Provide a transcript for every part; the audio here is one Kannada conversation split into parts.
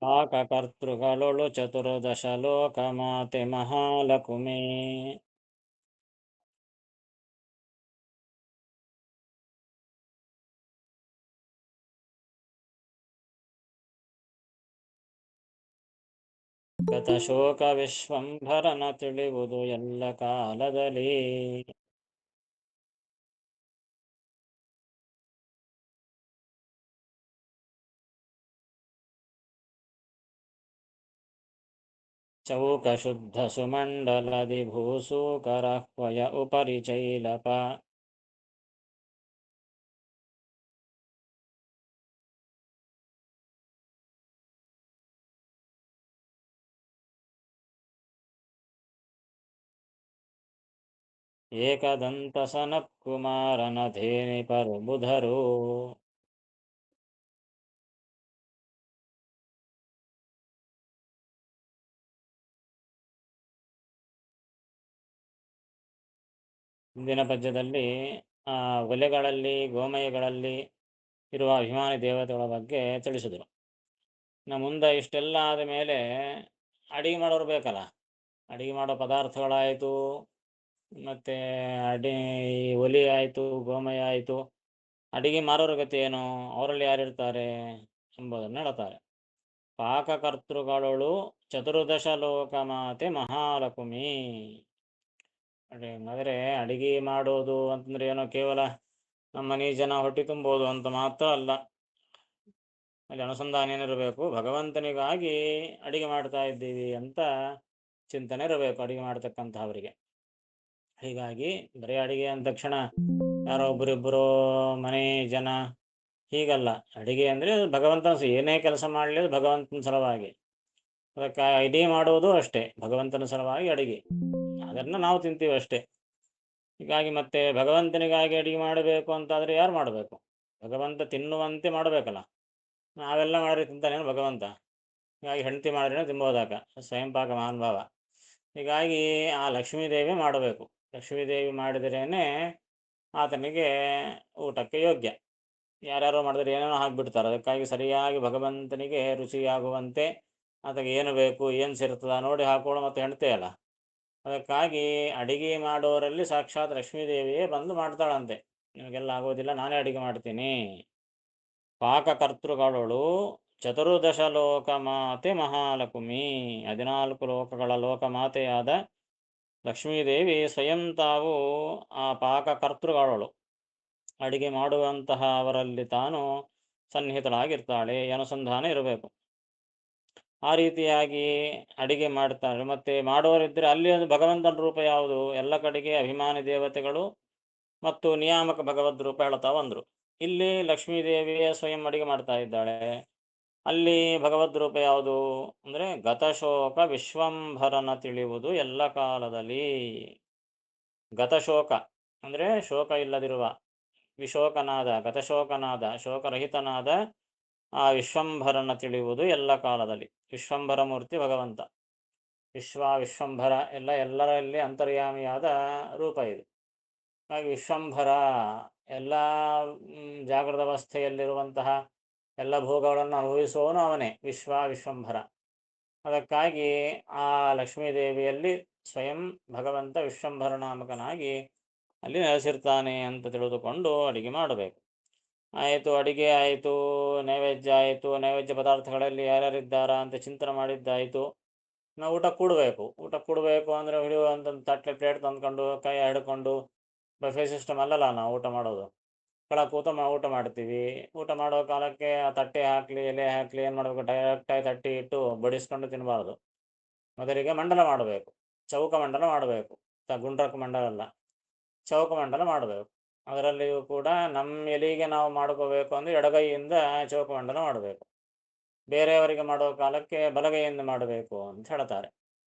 ಪಾಕಕರ್ತೃಗಳೊಳು ಚತುರ್ದಶ ಲೋಕಮಾತೆ ಮಹಾಲಕುಮೇ. ಗತಶೋಕ ವಿಶ್ವಂಭರನ ತಿಳಿಯುವುದು ಎಲ್ಲ ಕಾಲದಲ್ಲಿ. ಚೌಕ ಶುದ್ಧ ಸುಮಂಡಲದಿ ಭೂಸೂಕರಹ್ವಯ ಉಪರಿ ಚೈಲಪ. ಏಕದಂತ ಸನತ್ಕುಮಾರನ ಧೇನಿಪರು ಬುಧರು. ಹಿಂದಿನ ಪದ್ಯದಲ್ಲಿ ಒಲೆಗಳಲ್ಲಿ ಗೋಮಯಗಳಲ್ಲಿ ಇರುವ ಅಭಿಮಾನಿ ದೇವತೆಗಳ ಬಗ್ಗೆ ತಿಳಿಸಿದರು. ಇನ್ನು ಮುಂದೆ ಇಷ್ಟೆಲ್ಲ ಆದ ಮೇಲೆ ಅಡಿಗೆ ಮಾಡೋರು ಬೇಕಲ್ಲ. ಅಡಿಗೆ ಮಾಡೋ ಪದಾರ್ಥಗಳಾಯಿತು, ಮತ್ತು ಒಲಿ ಆಯಿತು, ಗೋಮಯ ಆಯಿತು. ಅಡಿಗೆ ಮಾರೋರ ಗತಿ ಏನು, ಅವರಲ್ಲಿ ಯಾರಿರ್ತಾರೆ ಎಂಬುದನ್ನು ಹೇಳ್ತಾರೆ. ಪಾಕಕರ್ತೃಗಳೊಳು ಚತುರ್ದಶ ಲೋಕಮಾತೆ ಮಹಾಲಕ್ಷ್ಮಿ. ಅಂದರೆ ಅಡಿಗೆ ಮಾಡೋದು ಅಂತಂದ್ರೆ ಏನೋ ಕೇವಲ ನಮ್ಮ ಮನೆ ಜನ ಹೊಟ್ಟೆ ತುಂಬೋದು ಅಂತ ಮಾತ್ರ ಅಲ್ಲ. ಅಲ್ಲಿ ಅನುಸಂಧಾನ ಏನಿರಬೇಕು, ಭಗವಂತನಿಗಾಗಿ ಅಡಿಗೆ ಮಾಡ್ತಾ ಇದ್ದೀವಿ ಅಂತ ಚಿಂತನೆ ಇರಬೇಕು ಅಡಿಗೆ ಮಾಡ್ತಕ್ಕಂಥವರಿಗೆ. ಹೀಗಾಗಿ ಬರೀ ಅಡಿಗೆ ಅಂದ ತಕ್ಷಣ ಯಾರೋ ಒಬ್ಬರಿಬ್ಬರು ಮನೆ ಜನ ಹೀಗಲ್ಲ. ಅಡಿಗೆ ಅಂದರೆ ಭಗವಂತನ ಏನೇ ಕೆಲಸ ಮಾಡಲಿ ಭಗವಂತನ ಸಲುವಾಗಿ. ಅದಕ್ಕೆ ಅಡಿಗೆ ಮಾಡುವುದು ಅಷ್ಟೇ ಭಗವಂತನ ಸಲುವಾಗಿ ಅಡಿಗೆ. ಅದನ್ನು ನಾವು ತಿಂತೀವಿ ಅಷ್ಟೇ. ಹೀಗಾಗಿ ಮತ್ತೆ ಭಗವಂತನಿಗಾಗಿ ಅಡಿಗೆ ಮಾಡಬೇಕು ಅಂತಾದರೆ ಯಾರು ಮಾಡಬೇಕು? ಭಗವಂತ ತಿನ್ನುವಂತೆ ಮಾಡಬೇಕಲ್ಲ. ನಾವೆಲ್ಲ ಮಾಡಿದ್ರೆ ತಿಂತಾನೇನು ಭಗವಂತ? ಹೀಗಾಗಿ ಹೆಂಡತಿ ಮಾಡಿದ್ರೆ ತಿನ್ಬೋದಾಕ, ಸ್ವಯಂಪಾಕ ಮಹಾನುಭಾವ. ಹೀಗಾಗಿ ಆ ಲಕ್ಷ್ಮೀದೇವಿ ಮಾಡಬೇಕು. ಲಕ್ಷ್ಮೀದೇವಿ ಮಾಡಿದ್ರೇ ಆತನಿಗೆ ಊಟಕ್ಕೆ ಯೋಗ್ಯ. ಯಾರ್ಯಾರೋ ಮಾಡಿದ್ರೆ ಏನೇನೋ ಹಾಕಿಬಿಡ್ತಾರೆ. ಅದಕ್ಕಾಗಿ ಸರಿಯಾಗಿ ಭಗವಂತನಿಗೆ ರುಚಿಯಾಗುವಂತೆ ಅದಕ್ಕೆ ಏನು ಬೇಕು, ಏನು ಸೇರ್ತದ ನೋಡಿ ಹಾಕೊಳ್ಳೋ ಮತ್ತು ಹೆಂಡ್ತಿ ಅಲ್ಲ. ಅದಕ್ಕಾಗಿ ಅಡಿಗೆ ಮಾಡೋರಲ್ಲಿ ಸಾಕ್ಷಾತ್ ಲಕ್ಷ್ಮೀದೇವಿಯೇ ಬಂದು ಮಾಡ್ತಾಳಂತೆ. ನಿಮಗೆಲ್ಲ ಆಗೋದಿಲ್ಲ, ನಾನೇ ಅಡಿಗೆ ಮಾಡ್ತೀನಿ. ಪಾಕಕರ್ತೃಗಳೊಳು ಚತುರ್ದಶ ಲೋಕಮಾತೆ ಮಹಾಲಕ್ಷ್ಮಿ. 14 ಲೋಕಗಳ ಲೋಕಮಾತೆಯಾದ ಲಕ್ಷ್ಮೀದೇವಿ ಸ್ವಯಂ ತಾವು ಆ ಪಾಕಕರ್ತೃಗಳೊಳು ಅಡಿಗೆ ಮಾಡುವಂತಹ ಅವರಲ್ಲಿ ತಾನು ಸನ್ನಿಹಿತಳಾಗಿರ್ತಾಳೆ. ಅನುಸಂಧಾನ ಇರಬೇಕು. ಆ ರೀತಿಯಾಗಿ ಅಡಿಗೆ ಮಾಡ್ತಾಳೆ. ಮತ್ತು ಮಾಡೋರಿದ್ದರೆ ಅಲ್ಲಿ ಒಂದು ಭಗವಂತನ ರೂಪ ಯಾವುದು? ಎಲ್ಲ ಕಡೆಗೆ ಅಭಿಮಾನಿ ದೇವತೆಗಳು ಮತ್ತು ನಿಯಾಮಕ ಭಗವದ್ ರೂಪ ಹೇಳ್ತಾ ಬಂದರು. ಇಲ್ಲಿ ಲಕ್ಷ್ಮೀದೇವಿಯೇ ಸ್ವಯಂ ಅಡಿಗೆ ಮಾಡ್ತಾ ಇದ್ದಾಳೆ. ಅಲ್ಲಿ ಭಗವದ್ ರೂಪ ಯಾವುದು ಅಂದರೆ ಗತಶೋಕ ವಿಶ್ವಂಭರನ ತಿಳಿಯುವುದು ಎಲ್ಲ ಕಾಲದಲ್ಲಿ. ಗತಶೋಕ ಅಂದರೆ ಶೋಕ ಇಲ್ಲದಿರುವ, ವಿಶೋಕನಾದ, ಗತಶೋಕನಾದ, ಶೋಕರಹಿತನಾದ ಆ ವಿಶ್ವಂಭರನ ತಿಳಿಯುವುದು ಎಲ್ಲ ಕಾಲದಲ್ಲಿ. ವಿಶ್ವಂಭರ ಮೂರ್ತಿ ಭಗವಂತ. ವಿಶ್ವಂಭರ ಎಲ್ಲರಲ್ಲಿ ಅಂತರ್ಯಾಮಿಯಾದ ರೂಪ ಇದು. ಹಾಗೆ ವಿಶ್ವಂಭರ ಎಲ್ಲ ಜಾಗೃತ ಅವಸ್ಥೆಯಲ್ಲಿರುವಂತಹ ಎಲ್ಲ ಭೋಗಗಳನ್ನು ಅನುಭವಿಸುವವನು ಅವನೇ ವಿಶ್ವಂಭರ. ಅದಕ್ಕಾಗಿ ಆ ಲಕ್ಷ್ಮೀದೇವಿಯಲ್ಲಿ ಸ್ವಯಂ ಭಗವಂತ ವಿಶ್ವಂಭರ ನಾಮಕನಾಗಿ ಅಲ್ಲಿ ನೆಲೆಸಿರ್ತಾನೆ ಅಂತ ತಿಳಿದುಕೊಂಡು ಅಡಿಗೆ ಮಾಡಬೇಕು. ಆಯಿತು, ಅಡಿಗೆ ಆಯಿತು, ನೈವೇದ್ಯ ಆಯಿತು. ನೈವೇದ್ಯ ಪದಾರ್ಥಗಳಲ್ಲಿ ಯಾರ್ಯಾರಿದ್ದಾರಾ ಅಂತ ಚಿಂತನೆ ಮಾಡಿದ್ದಾಯಿತು. ನಾವು ಊಟ ಕೊಡಬೇಕು ಅಂದರೆ ಹಿಡಿಯುವಂಥ ತಟ್ಟೆ ಪ್ಲೇಟ್ ತಂದ್ಕೊಂಡು ಕೈ ಹಿಡ್ಕೊಂಡು ಬಫೆ ಸಿಸ್ಟಮ್ ಅಲ್ಲಲ್ಲ ನಾವು ಊಟ ಮಾಡೋದು. ಕೂತ ಊಟ ಮಾಡ್ತೀವಿ. ಊಟ ಮಾಡೋ ಕಾಲಕ್ಕೆ ಆ ತಟ್ಟೆ ಹಾಕಲಿ ಎಲೆ ಹಾಕಲಿ ಏನು ಮಾಡಬೇಕು, ಡೈರೆಕ್ಟಾಗಿ ತಟ್ಟೆ ಇಟ್ಟು ಬಡಿಸ್ಕೊಂಡು ತಿನ್ನಬಾರ್ದು. ಮೊದಲಿಗೆ ಮಂಡಲ ಮಾಡಬೇಕು, ಚೌಕ ಮಂಡಲ ಮಾಡಬೇಕು. ಗುಂಡ್ರಕ ಮಂಡಲ ಅಲ್ಲ, ಚೌಕ ಮಂಡಲ ಮಾಡಬೇಕು. ಅದರಲ್ಲಿಯೂ ಕೂಡ ನಮ್ಮ ಎಲೆಗೆ ನಾವು ಮಾಡ್ಕೋಬೇಕು ಅಂದರೆ ಎಡಗೈಯಿಂದ ಚೌಕ ಮಂಡಲ ಮಾಡಬೇಕು. ಬೇರೆಯವರಿಗೆ ಮಾಡೋ ಕಾಲಕ್ಕೆ ಬಲಗೈಯಿಂದ ಮಾಡಬೇಕು ಅಂತ ಹೇಳ್ತಾರೆ.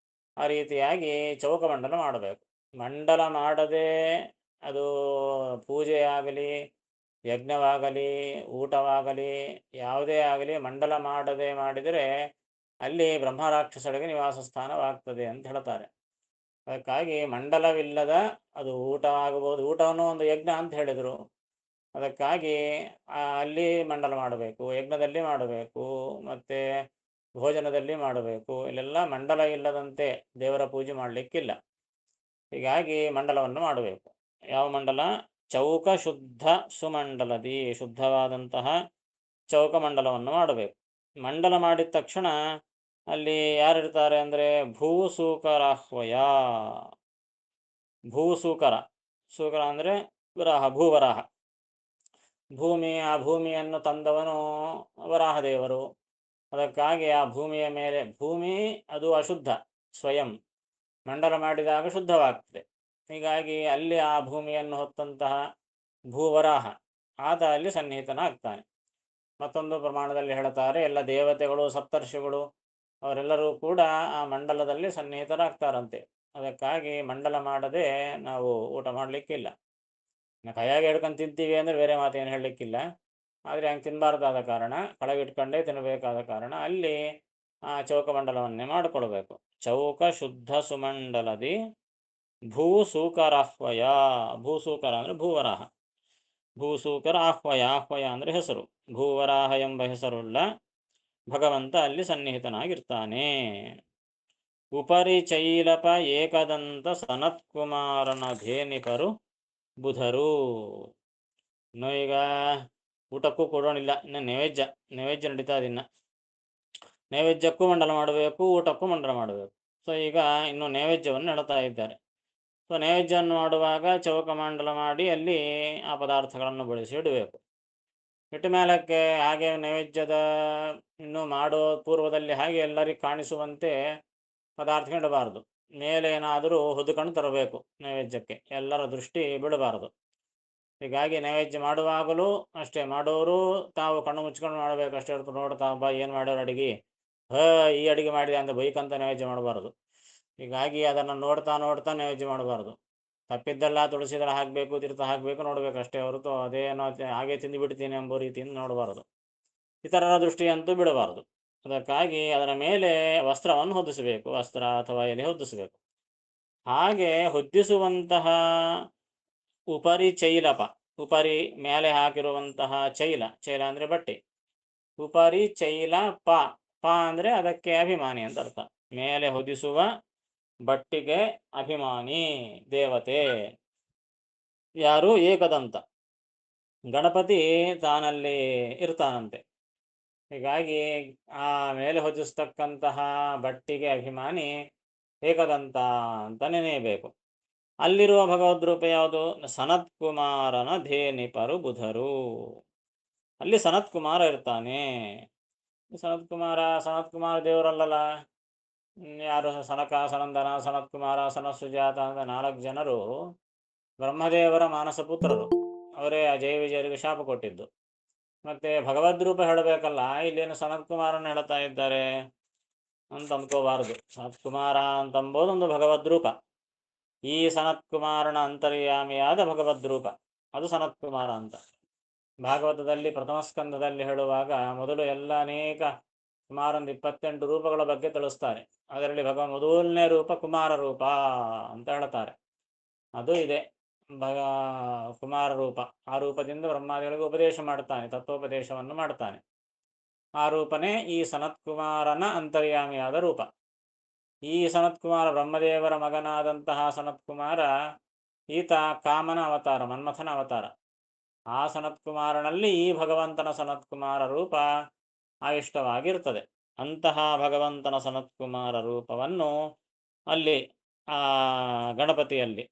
ಆ ರೀತಿಯಾಗಿ ಚೌಕ ಮಂಡಲ ಮಾಡಬೇಕು. ಮಂಡಲ ಮಾಡದೆ ಅದು ಪೂಜೆ ಆಗಲಿ, ಯಜ್ಞವಾಗಲಿ, ಊಟವಾಗಲಿ, ಯಾವುದೇ ಆಗಲಿ ಮಂಡಲ ಮಾಡದೆ ಮಾಡಿದರೆ ಅಲ್ಲಿ ಬ್ರಹ್ಮರಾಕ್ಷಸರಿಗೆ ನಿವಾಸ ಸ್ಥಾನವಾಗ್ತದೆ ಅಂತ ಹೇಳ್ತಾರೆ. ಅದಕ್ಕಾಗಿ ಮಂಡಲವಿಲ್ಲದ ಅದು ಊಟ ಆಗಬಹುದು. ಊಟವನ್ನು ಒಂದು ಯಜ್ಞ ಅಂತ ಹೇಳಿದರು. ಅದಕ್ಕಾಗಿ ಅಲ್ಲಿ ಮಂಡಲ ಮಾಡಬೇಕು, ಯಜ್ಞದಲ್ಲಿ ಮಾಡಬೇಕು. ಮತ್ತು ಭೋಜನದಲ್ಲಿ ಮಾಡಬೇಕು. ಇಲ್ಲೆಲ್ಲ ಮಂಡಲ ಇಲ್ಲದಂತೆ ದೇವರ ಪೂಜೆ ಮಾಡಲಿಕ್ಕಿಲ್ಲ. ಹೀಗಾಗಿ ಮಂಡಲವನ್ನು ಮಾಡಬೇಕು. ಯಾವ ಮಂಡಲ? ಚೌಕ ಶುದ್ಧ ಸುಮಂಡಲದಿ, ಶುದ್ಧವಾದಂತಹ ಚೌಕ ಮಂಡಲವನ್ನು ಮಾಡಬೇಕು. ಮಂಡಲ ಮಾಡಿದ ತಕ್ಷಣ ಅಲ್ಲಿ ಯಾರಿರ್ತಾರೆ ಅಂದರೆ ಭೂಸೂಕರಾಹ್ವಯ. ಭೂಸೂಕರ, ಸೂಕರ ಅಂದರೆ ವರಾಹ, ಭೂವರಾಹ. ಆ ಭೂಮಿಯನ್ನು ತಂದವನು ವರಾಹದೇವರು. ಅದಕ್ಕಾಗಿ ಆ ಭೂಮಿಯ ಮೇಲೆ, ಭೂಮಿ ಅದು ಅಶುದ್ಧ ಸ್ವಯಂ, ಮಂಡಲ ಮಾಡಿದಾಗ ಶುದ್ಧವಾಗ್ತದೆ. ಹೀಗಾಗಿ ಅಲ್ಲಿ ಆ ಭೂಮಿಯನ್ನು ಹೊತ್ತಂತಹ ಭೂವರಾಹ ಆತ ಅಲ್ಲಿ ಸನ್ನಿಹಿತನಾಗ್ತಾನೆ. ಮತ್ತೊಂದು ಪ್ರಮಾಣದಲ್ಲಿ ಹೇಳ್ತಾರೆ, ಎಲ್ಲ ದೇವತೆಗಳು ಸಪ್ತರ್ಷಿಗಳು ಅವರೆಲ್ಲರೂ ಕೂಡ ಆ ಮಂಡಲದಲ್ಲಿ ಸನ್ನಿಹಿತರಾಗ್ತಾರಂತೆ. ಅದಕ್ಕಾಗಿ ಮಂಡಲ ಮಾಡದೆ ನಾವು ಊಟ ಮಾಡಲಿಕ್ಕಿಲ್ಲ. ಕೈಯಾಗಿ ಹಿಡ್ಕೊಂಡು ತಿಂತೀವಿ ಅಂದರೆ ಬೇರೆ ಮಾತೇನು ಹೇಳಲಿಕ್ಕಿಲ್ಲ. ಆದರೆ ಹಂಗೆ ತಿನ್ನಬಾರ್ದಾದ ಕಾರಣ, ಕೆಳಗಿಟ್ಕೊಂಡೇ ತಿನ್ನಬೇಕಾದ ಕಾರಣ ಅಲ್ಲಿ ಆ ಚೌಕಮಂಡಲವನ್ನೇ ಮಾಡಿಕೊಳ್ಬೇಕು. ಚೌಕ ಶುದ್ಧ ಸುಮಂಡಲದಿ ಭೂಸೂಕರಾಹ್ವಯ. ಭೂಸೂಕರ ಅಂದರೆ ಭೂವರಾಹ. ಭೂಸೂಕರ ಆಹ್ವಯ, ಆಹ್ವಯ ಅಂದರೆ ಹೆಸರು. ಭೂವರಾಹ ಎಂಬ ಹೆಸರುಳ್ಳ ಭಗವಂತ ಅಲ್ಲಿ ಸನ್ನಿಹಿತನಾಗಿರ್ತಾನೆ. ಉಪರಿ ಚೈಲಪ ಏಕದಂತ ಸನತ್ಕುಮಾರನ ಧೇನಿಪರು ಬುಧರು. ಇನ್ನು ಈಗ ಊಟಕ್ಕೂ ಕೊಡೋಣಿಲ್ಲ, ಇನ್ನು ನೈವೇದ್ಯ ನಡೀತಾ ಇನ್ನ. ನೈವೇದ್ಯಕ್ಕೂ ಮಂಡಲ ಮಾಡಬೇಕು, ಊಟಕ್ಕೂ ಮಂಡಲ ಮಾಡಬೇಕು. ಸೊ ಈಗ ಇನ್ನು ನೈವೇದ್ಯವನ್ನು ಹೇಳ್ತಾ ಇದ್ದಾರೆ. ಸೊ ನೈವೇದ್ಯವನ್ನು ಮಾಡುವಾಗ ಚೌಕ ಮಂಡಲ ಮಾಡಿ ಅಲ್ಲಿ ಆ ಪದಾರ್ಥಗಳನ್ನು ಬಳಸಿ ಇಡಬೇಕು. ಇಟ್ಟ ಮೇಲಕ್ಕೆ ಹಾಗೆ ನೈವೇದ್ಯದ ಇನ್ನು ಮಾಡೋ ಪೂರ್ವದಲ್ಲಿ ಹಾಗೆ ಎಲ್ಲರಿಗೂ ಕಾಣಿಸುವಂತೆ ಪದಾರ್ಥ ಇಡಬಾರ್ದು. ಮೇಲೆ ಏನಾದರೂ ಹೊದ್ಕೊಂಡು ತರಬೇಕು ನೈವೇದ್ಯಕ್ಕೆ, ಎಲ್ಲರ ದೃಷ್ಟಿ ಬಿಡಬಾರದು. ಹೀಗಾಗಿ ನೈವೇದ್ಯ ಮಾಡುವಾಗಲೂ ಅಷ್ಟೇ, ಮಾಡೋರು ತಾವು ಕಣ್ಣು ಮುಚ್ಕೊಂಡು ಮಾಡಬೇಕು ಅಷ್ಟೇ ಹೊರತು ನೋಡ್ತಾ ಬಾ ಏನು ಮಾಡೋರು ಅಡಿಗೆ, ಈ ಅಡಿಗೆ ಮಾಡಿದೆ ಅಂತ ಬೈಕಂತ ನೈವೇದ್ಯ ಮಾಡಬಾರ್ದು. ಹೀಗಾಗಿ ಅದನ್ನು ನೋಡ್ತಾ ನೋಡ್ತಾ ನೈವೇದ್ಯ ಮಾಡಬಾರ್ದು. ತಪ್ಪಿದ್ದೆಲ್ಲ ತುಳಸಿದಳ ಹಾಕಬೇಕು, ತೀರ್ಥ ಹಾಕಬೇಕು ನೋಡಬೇಕು ಅಷ್ಟೇ ಹೊರತು ಅದೇನೋ ಹಾಗೆ ತಿಂದು ಬಿಡ್ತೀನಿ ಎಂಬ ರೀತಿಯಿಂದ ನೋಡಬಾರದು. ಇತರರ ದೃಷ್ಟಿಯಂತೂ ಬಿಡಬಾರದು. ಅದಕ್ಕಾಗಿ ಅದರ ಮೇಲೆ ವಸ್ತ್ರವನ್ನು ಹೊದಿಸಬೇಕು, ವಸ್ತ್ರ ಅಥವಾ ಎಲೆ ಹೊದಿಸಬೇಕು. ಹಾಗೆ ಹೊದ್ದಿಸುವಂತಹ ಉಪರಿ ಚೈಲಪ, ಉಪರಿ ಮೇಲೆ ಹಾಕಿರುವಂತಹ ಚೈಲ, ಚೈಲ ಅಂದರೆ ಬಟ್ಟೆ. ಉಪರಿ ಚೈಲ ಪ, ಪ ಅಂದರೆ ಅದಕ್ಕೆ ಅಭಿಮಾನಿ ಅಂತ ಅರ್ಥ. ಮೇಲೆ ಹೊದಿಸುವ ಬಟ್ಟಿಗೆ ಅಭಿಮಾನಿ ದೇವತೆ ಯಾರು? ಏಕದಂತ ಗಣಪತಿ ತಾನಲ್ಲಿ ಇರ್ತಾನಂತೆ. ಹೀಗಾಗಿ ಆ ಮೇಲೆ ಹೊದಿಸ್ತಕ್ಕಂತಹ ಬಟ್ಟಿಗೆ ಅಭಿಮಾನಿ ಏಕದಂತ ಅಂತ ನೆನೆಯಬೇಕು. ಅಲ್ಲಿರುವ ಭಗವದ್ರೂಪ ಯಾವುದು? ಸನತ್ಕುಮಾರನ ಧೇನಿಪರು ಬುಧರು. ಅಲ್ಲಿ ಸನತ್ಕುಮಾರ ಇರ್ತಾನೆ. ಸನತ್ಕುಮಾರ ದೇವರಲ್ಲಲ್ಲ, ಯಾರು? ಸನಕ, ಸನಂದನ, ಸನತ್ಕುಮಾರ, ಸನತ್ಸುಜಾತ ಅಂತ 4 ಜನರು ಬ್ರಹ್ಮದೇವರ ಮಾನಸ ಪುತ್ರರು. ಅವರೇ ಆ ಜಯ ವಿಜಯರಿಗೆ ಶಾಪ ಕೊಟ್ಟಿದ್ದು. ಮತ್ತೆ ಭಗವದ್ರೂಪ ಹೇಳಬೇಕಲ್ಲ, ಇಲ್ಲೇನು ಸನತ್ಕುಮಾರನ ಹೇಳ್ತಾ ಇದ್ದಾರೆ ಅಂತ ಅಂದ್ಕೋಬಾರದು. ಸನತ್ಕುಮಾರ ಅಂತಂಬೋದೊಂದು ಭಗವದ್ರೂಪ. ಈ ಸನತ್ಕುಮಾರನ ಅಂತರ್ಯಾಮಿಯಾದ ಭಗವದ್ರೂಪ ಅದು ಸನತ್ಕುಮಾರ ಅಂತ. ಭಾಗವತದಲ್ಲಿ ಪ್ರಥಮ ಸ್ಕಂದದಲ್ಲಿ ಹೇಳುವಾಗ ಮೊದಲು ಎಲ್ಲ ಅನೇಕ ಸುಮಾರು 28 ರೂಪಗಳ ಬಗ್ಗೆ ತಿಳಿಸ್ತಾರೆ. ಅದರಲ್ಲಿ ಮೊದಲನೇ ರೂಪ ಕುಮಾರ ರೂಪ ಅಂತ ಹೇಳ್ತಾರೆ. ಅದು ಇದೆ ಕುಮಾರ ರೂಪ. ಆ ರೂಪದಿಂದ ಬ್ರಹ್ಮಾದಿಗಳಿಗೆ ಉಪದೇಶ ಮಾಡ್ತಾನೆ, ತತ್ವೋಪದೇಶವನ್ನು ಮಾಡ್ತಾನೆ. ಆ ರೂಪನೇ ಈ ಸನತ್ಕುಮಾರನ ಅಂತರ್ಯಾಮಿಯಾದ ರೂಪ. ಈ ಸನತ್ಕುಮಾರ ಬ್ರಹ್ಮದೇವರ ಮಗನಾದಂತಹ ಸನತ್ಕುಮಾರ, ಈತ ಕಾಮನ ಅವತಾರ, ಮನ್ಮಥನ ಅವತಾರ. ಆ ಸನತ್ಕುಮಾರನಲ್ಲಿ ಈ ಭಗವಂತನ ಸನತ್ಕುಮಾರ ರೂಪ ಆವಿಷ್ಟವಾಗಿರ್ತದೆ. ಅಂತಹ ಭಗವಂತನ ಸನತ್ಕುಮಾರ ರೂಪವನ್ನು ಅಲ್ಲಿ ಆ ಗಣಪತಿಯಲ್ಲಿ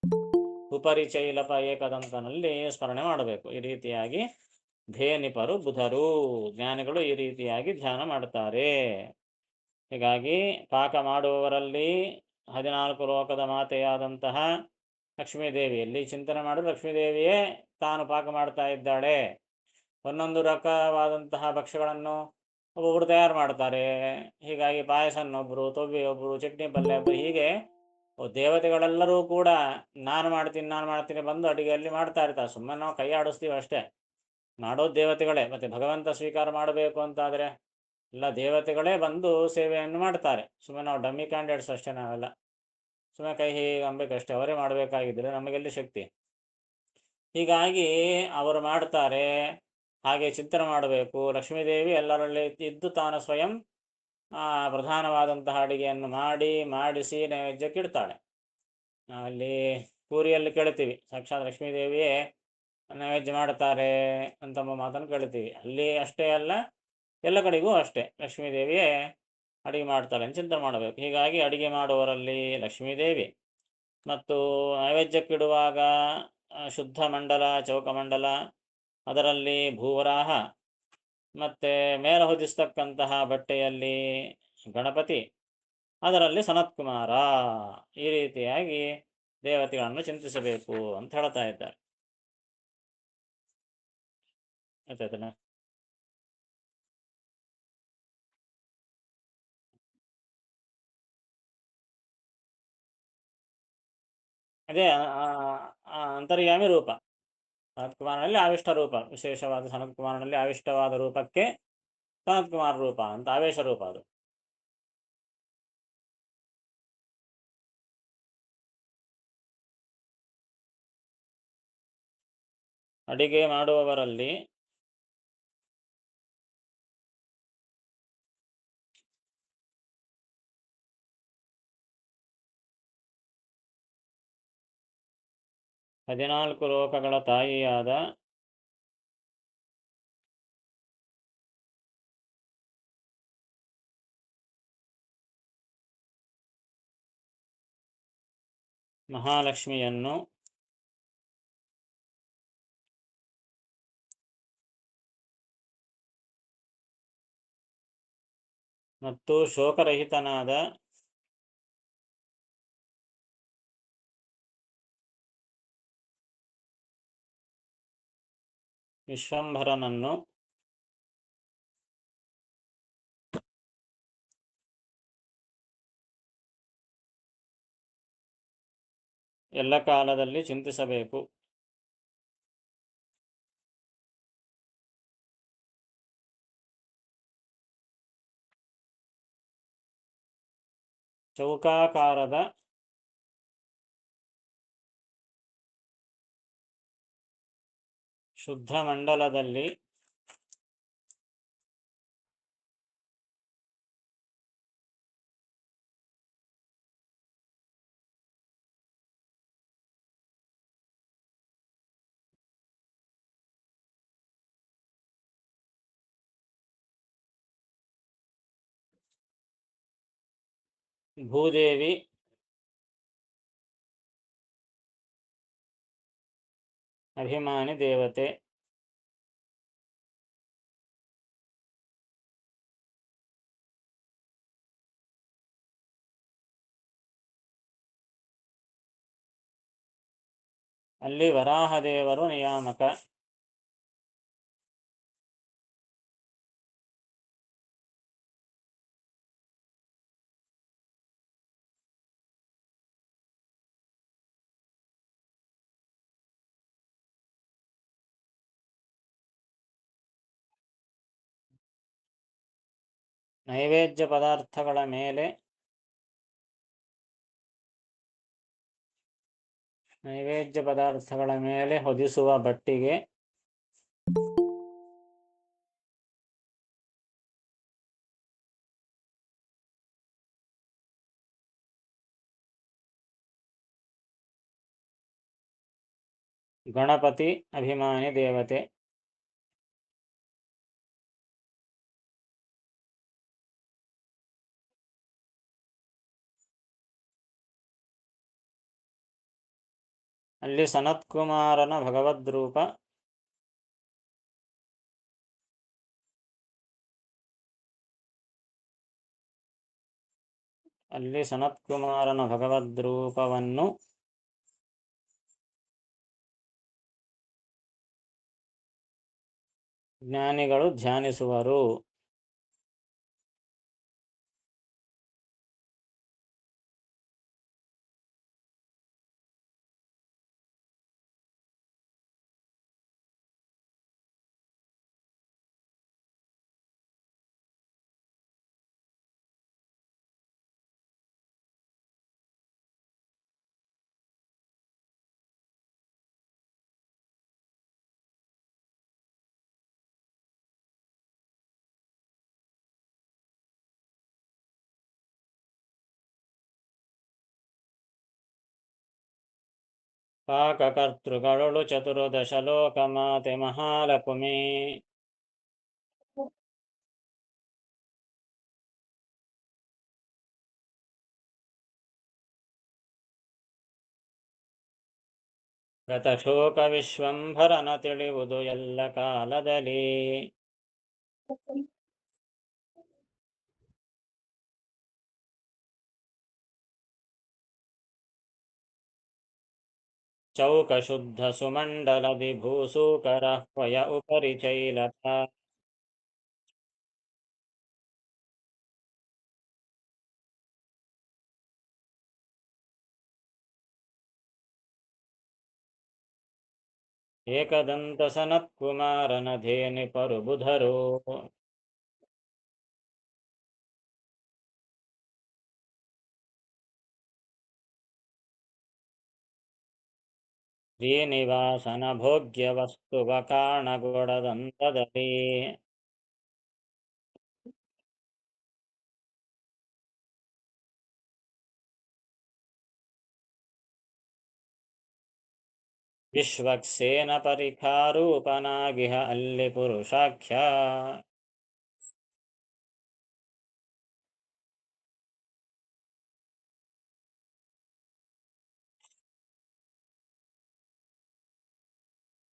ಉಪರಿಚೈಲಪ ಏಕದಂತನಲ್ಲಿ ಸ್ಮರಣೆ ಮಾಡಬೇಕು. ಈ ರೀತಿಯಾಗಿ ಧೇನಿಪರು ಬುಧರು, ಜ್ಞಾನಿಗಳು ಈ ರೀತಿಯಾಗಿ ಧ್ಯಾನ ಮಾಡ್ತಾರೆ. ಹೀಗಾಗಿ ಪಾಕ ಮಾಡುವವರಲ್ಲಿ 14 ಲೋಕದ ಮಾತೆಯಾದಂತಹ ಲಕ್ಷ್ಮೀದೇವಿಯಲ್ಲಿ ಚಿಂತನೆ ಮಾಡಿ, ಲಕ್ಷ್ಮೀದೇವಿಯೇ ತಾನು ಪಾಕ ಮಾಡ್ತಾ ಇದ್ದಾಳೆ. ಒಂದೊಂದು ರಕವಾದಂತಹ ಭಕ್ಷ್ಯಗಳನ್ನು ಒಬ್ಬೊಬ್ಬರು ತಯಾರು ಮಾಡ್ತಾರೆ. ಹೀಗಾಗಿ ಪಾಯಸನ್ನೊಬ್ಬರು, ತೊವ್ವೆ ಒಬ್ಬರು, ಚಟ್ನಿ ಪಲ್ಯ ಒಬ್ಬರು, ಹೀಗೆ ದೇವತೆಗಳೆಲ್ಲರೂ ಕೂಡ ನಾನು ಮಾಡ್ತೀನಿ ಬಂದು ಅಡಿಗೆಯಲ್ಲಿ ಮಾಡ್ತಾ ಇರ್ತಾರೆ. ಸುಮ್ಮನೆ ನಾವು ಕೈ ಆಡಿಸ್ತೀವಿ ಅಷ್ಟೇ, ಮಾಡೋದು ದೇವತೆಗಳೇ. ಮತ್ತು ಭಗವಂತ ಸ್ವೀಕಾರ ಮಾಡಬೇಕು ಅಂತಾದರೆ ಎಲ್ಲ ದೇವತೆಗಳೇ ಬಂದು ಸೇವೆಯನ್ನು ಮಾಡ್ತಾರೆ. ಸುಮ್ಮನೆ ನಾವು ಡಮ್ಮಿ ಕ್ಯಾಂಡಿಡೇಟ್ಸ್ ಅಷ್ಟೇ, ನಾವೆಲ್ಲ ಸುಮ್ಮನೆ ಕೈ ಹೀಗೆ ಅಂಬೇಕಷ್ಟೇ. ಅವರೇ ಮಾಡಬೇಕಾಗಿದ್ದರೆ ನಮಗೆಲ್ಲಿ ಶಕ್ತಿ. ಹೀಗಾಗಿ ಅವರು ಮಾಡ್ತಾರೆ. ಹಾಗೆ ಚಿಂತನೆ ಮಾಡಬೇಕು. ಲಕ್ಷ್ಮೀದೇವಿ ಎಲ್ಲರಲ್ಲಿ ಇದ್ದು ತಾನು ಸ್ವಯಂ ಪ್ರಧಾನವಾದಂತಹ ಅಡಿಗೆಯನ್ನು ಮಾಡಿಸಿ ನೈವೇದ್ಯಕ್ಕೆ ಇಡ್ತಾಳೆ. ಅಲ್ಲಿ ಪೂರಿಯಲ್ಲಿ ಕೇಳ್ತೀವಿ ಸಾಕ್ಷಾತ್ ಲಕ್ಷ್ಮೀದೇವಿಯೇ ನೈವೇದ್ಯ ಮಾಡ್ತಾರೆ ಅಂತಂಬ ಮಾತನ್ನು ಕೇಳ್ತೀವಿ. ಅಲ್ಲಿ ಅಷ್ಟೇ ಅಲ್ಲ, ಎಲ್ಲ ಕಡೆಗೂ ಅಷ್ಟೇ ಲಕ್ಷ್ಮೀದೇವಿಯೇ ಅಡಿಗೆ ಮಾಡ್ತಾಳೆ ಅಂತ ಚಿಂತನೆ ಮಾಡಬೇಕು. ಹೀಗಾಗಿ ಅಡಿಗೆ ಮಾಡುವವರಲ್ಲಿ ಲಕ್ಷ್ಮೀದೇವಿ ಮತ್ತು ನೈವೇದ್ಯಕ್ಕಿಡುವಾಗ ಶುದ್ಧ ಮಂಡಲ, ಚೌಕಮಂಡಲ, ಅದರಲ್ಲಿ ಭೂವರಾಹ, ಮತ್ತು ಮೇಲೆ ಹೊದಿಸ್ತಕ್ಕಂತಹ ಬಟ್ಟೆಯಲ್ಲಿ ಗಣಪತಿ, ಅದರಲ್ಲಿ ಸನತ್ಕುಮಾರ, ಈ ರೀತಿಯಾಗಿ ದೇವತೆಗಳನ್ನು ಚಿಂತಿಸಬೇಕು ಅಂತ ಹೇಳ್ತಾ ಇದ್ದಾರೆ. ಆಯ್ತಾಯ್ತಲ್ಲ? ಅದೇ ಅಂತರ್ಯಾಮಿ ರೂಪ. ಸನತ್ಕುಮಾರನಲ್ಲಿ ಆವಿಷ್ಟ ರೂಪ, ವಿಶೇಷವಾದ ಸನತ್ಕುಮಾರನಲ್ಲಿ ಆವಿಷ್ಟವಾದ ರೂಪಕ್ಕೆ ಸನತ್ಕುಮಾರ ರೂಪ ಅಂತ ಆವೇಶ ರೂಪ ಅದು. ಅಡಿಗೆ ಮಾಡುವವರಲ್ಲಿ ಹದಿನಾಲ್ಕು ಲೋಕಗಳ ತಾಯಿಯಾದ ಮಹಾಲಕ್ಷ್ಮಿಯನ್ನು ಮತ್ತು ಶೋಕರಹಿತನಾದ ವಿಶ್ವಂಭರನನ್ನು ಎಲ್ಲ ಕಾಲದಲ್ಲಿ ಚಿಂತಿಸಬೇಕು. ಚೌಕಾಕಾರದ ಶುದ್ಧ ಮಂಡಲದಲ್ಲಿ ಭೂದೇವಿ ಅಭಿಮಾನಿ ದೇವತೆ. ಅಲ್ಲಿ ವರಾಹದೇವರು ನಿಯಾಮಕ. ನೈವೇದ್ಯ ಪದಾರ್ಥಗಳ ಮೇಲೆ ಹೊದಿಸುವ ಬಟ್ಟಿಗೆ ಗಣಪತಿ ಅಭಿಮಾನಿ ದೇವತೆ. ಅಲ್ಲಿ ಸನತ್ಕುಮಾರನ ಭಗವದ್ರೂಪ. ಅಲ್ಲಿ ಸನತ್ಕುಮಾರನ ಭಗವದ್ರೂಪವನ್ನು ಜ್ಞಾನಿಗಳು ಧ್ಯಾನಿಸುವರು. ಪಾಕಕರ್ತೃಗಳು ಚತುರ್ದಶ ಲೋಕಮಾತೆ ಮಹಾಲಕುಮಿ. ಗತಶೋಕ ವಿಶ್ವಂಭರನ ತಿಳಿಯುವುದು ಎಲ್ಲ ಕಾಲದಲ್ಲಿ. ಚೌಕ ಶುದ್ಧ ಸುಮಂಡಲದಿ ಭೂಸೂಕರ ಪಯ ಉಪರಿ ಚೈಲತ. ಏಕದಂತ ಸನತ್ಕುಮಾರನ ಧೇನಿ ಪರುಬುಧರು. ಶ್ರೀನಿವಾಸನ ಭೋಗ್ಯ ವಸ್ತುವ ಕಾಣಗೊಡದಂತದಲ್ಲಿ. ವಿಶ್ವಕ್ಸೇನ ಪರಿಖಾರೂಪನಾಗಿಹ ಅಲ್ಲಿ ಪುರುಷಾಖ್ಯ.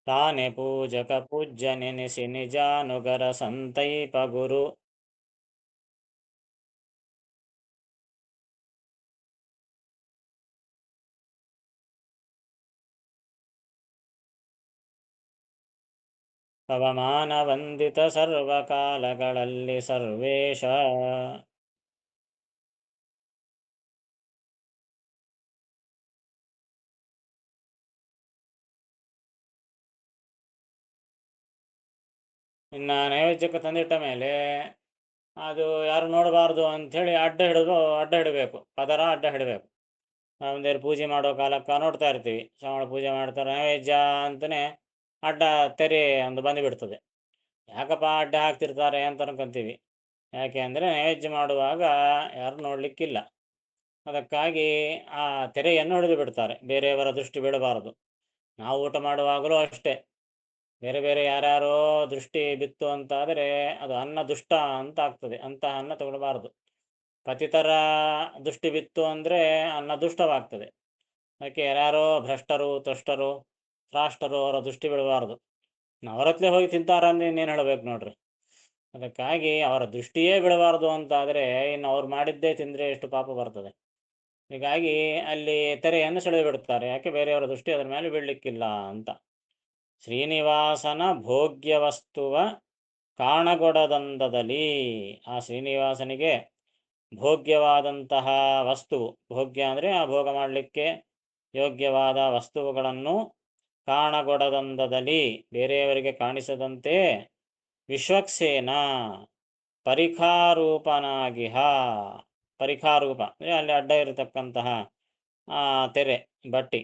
ತಾನೆ ಪೂಜಕ ಪೂಜ್ಯ ನೆನೆಸಿ ನಿಜಾನುಗರ ಸಂತೈಪ ಗುರು. ಪವಮಾನ ವಂದಿತ ಸರ್ವಕಾಲಗಳಲ್ಲಿ ಸರ್ವೇಶ. ಇನ್ನು ನೈವೇದ್ಯಕ್ಕೆ ತಂದಿಟ್ಟ ಮೇಲೆ ಅದು ಯಾರು ನೋಡಬಾರ್ದು ಅಂಥೇಳಿ ಅಡ್ಡ ಹಿಡಬೇಕು, ಪದರ ಅಡ್ಡ ಹಿಡಬೇಕು. ಒಂದೇರು ಪೂಜೆ ಮಾಡೋ ಕಾಲಕ್ಕೆ ನೋಡ್ತಾ ಇರ್ತೀವಿ, ಶ್ರಾವಣ ಪೂಜೆ ಮಾಡ್ತಾರೆ, ನೈವೇದ್ಯ ಅಂತಲೇ ಅಡ್ಡ ತೆರೆ ಒಂದು ಬಂದುಬಿಡ್ತದೆ. ಯಾಕಪ್ಪ ಅಡ್ಡ ಹಾಕ್ತಿರ್ತಾರೆ ಅಂತ ಅನ್ಕೊಂತೀವಿ. ಯಾಕೆ ಅಂದರೆ ನೈವೇದ್ಯ ಮಾಡುವಾಗ ಯಾರು ನೋಡಲಿಕ್ಕಿಲ್ಲ, ಅದಕ್ಕಾಗಿ ಆ ತೆರೆಯನ್ನು ಹಿಡಿದು ಬಿಡ್ತಾರೆ, ಬೇರೆಯವರ ದೃಷ್ಟಿ ಬೀಳಬಾರದು. ನಾವು ಊಟ ಮಾಡುವಾಗಲೂ ಅಷ್ಟೇ, ಬೇರೆ ಬೇರೆ ಯಾರ್ಯಾರೋ ದೃಷ್ಟಿ ಬಿತ್ತು ಅಂತಾದರೆ ಅದು ಅನ್ನ ದುಷ್ಟ ಅಂತ ಆಗ್ತದೆ, ಅಂತಹ ಅನ್ನ ತಗೊಳ್ಬಾರ್ದು. ಪತಿತರ ದೃಷ್ಟಿ ಬಿತ್ತು ಅಂದರೆ ಅನ್ನ ದುಷ್ಟವಾಗ್ತದೆ. ಅದಕ್ಕೆ ಯಾರ್ಯಾರೋ ಭ್ರಷ್ಟರು, ತುಷ್ಟರು, ತ್ರಾಷ್ಟರು ಅವರ ದೃಷ್ಟಿ ಬೀಳಬಾರ್ದು. ಅವರತ್ಲೇ ಹೋಗಿ ತಿಂತಾರಂದ್ರೆ ಇನ್ನೇನು ಹೇಳಬೇಕು ನೋಡ್ರಿ. ಅದಕ್ಕಾಗಿ ಅವರ ದೃಷ್ಟಿಯೇ ಬಿಡಬಾರ್ದು ಅಂತಾದರೆ ಇನ್ನು ಅವ್ರು ಮಾಡಿದ್ದೇ ತಿಂದರೆ ಎಷ್ಟು ಪಾಪ ಬರ್ತದೆ. ಹೀಗಾಗಿ ಅಲ್ಲಿ ತೆರೆಯನ್ನು ಸೆಳೆದು ಬಿಡುತ್ತಾರೆ, ಯಾಕೆ ಬೇರೆಯವರ ದೃಷ್ಟಿ ಅದರ ಮೇಲೆ ಬೀಳಲಿಕ್ಕಿಲ್ಲ ಅಂತ. ಶ್ರೀನಿವಾಸನ ಭೋಗ್ಯ ವಸ್ತುವ ಕಾಣಗೊಡದಂದದಲ್ಲಿ, ಆ ಶ್ರೀನಿವಾಸನಿಗೆ ಭೋಗ್ಯವಾದಂತಹ ವಸ್ತುವು, ಭೋಗ್ಯ ಅಂದರೆ ಆ ಭೋಗ ಮಾಡಲಿಕ್ಕೆ ಯೋಗ್ಯವಾದ ವಸ್ತುವುಗಳನ್ನು ಕಾಣಗೊಡದಂದದಲ್ಲಿ, ಬೇರೆಯವರಿಗೆ ಕಾಣಿಸದಂತೆ ವಿಶ್ವಕ್ಸೇನ ಪರಿಖಾರೂಪನಾಗಿಹ. ಪರಿಖಾರೂಪ ಅಂದರೆ ಅಲ್ಲಿ ಅಡ್ಡ ಇರತಕ್ಕಂತಹ ತೆರೆ ಬಟ್ಟಿ,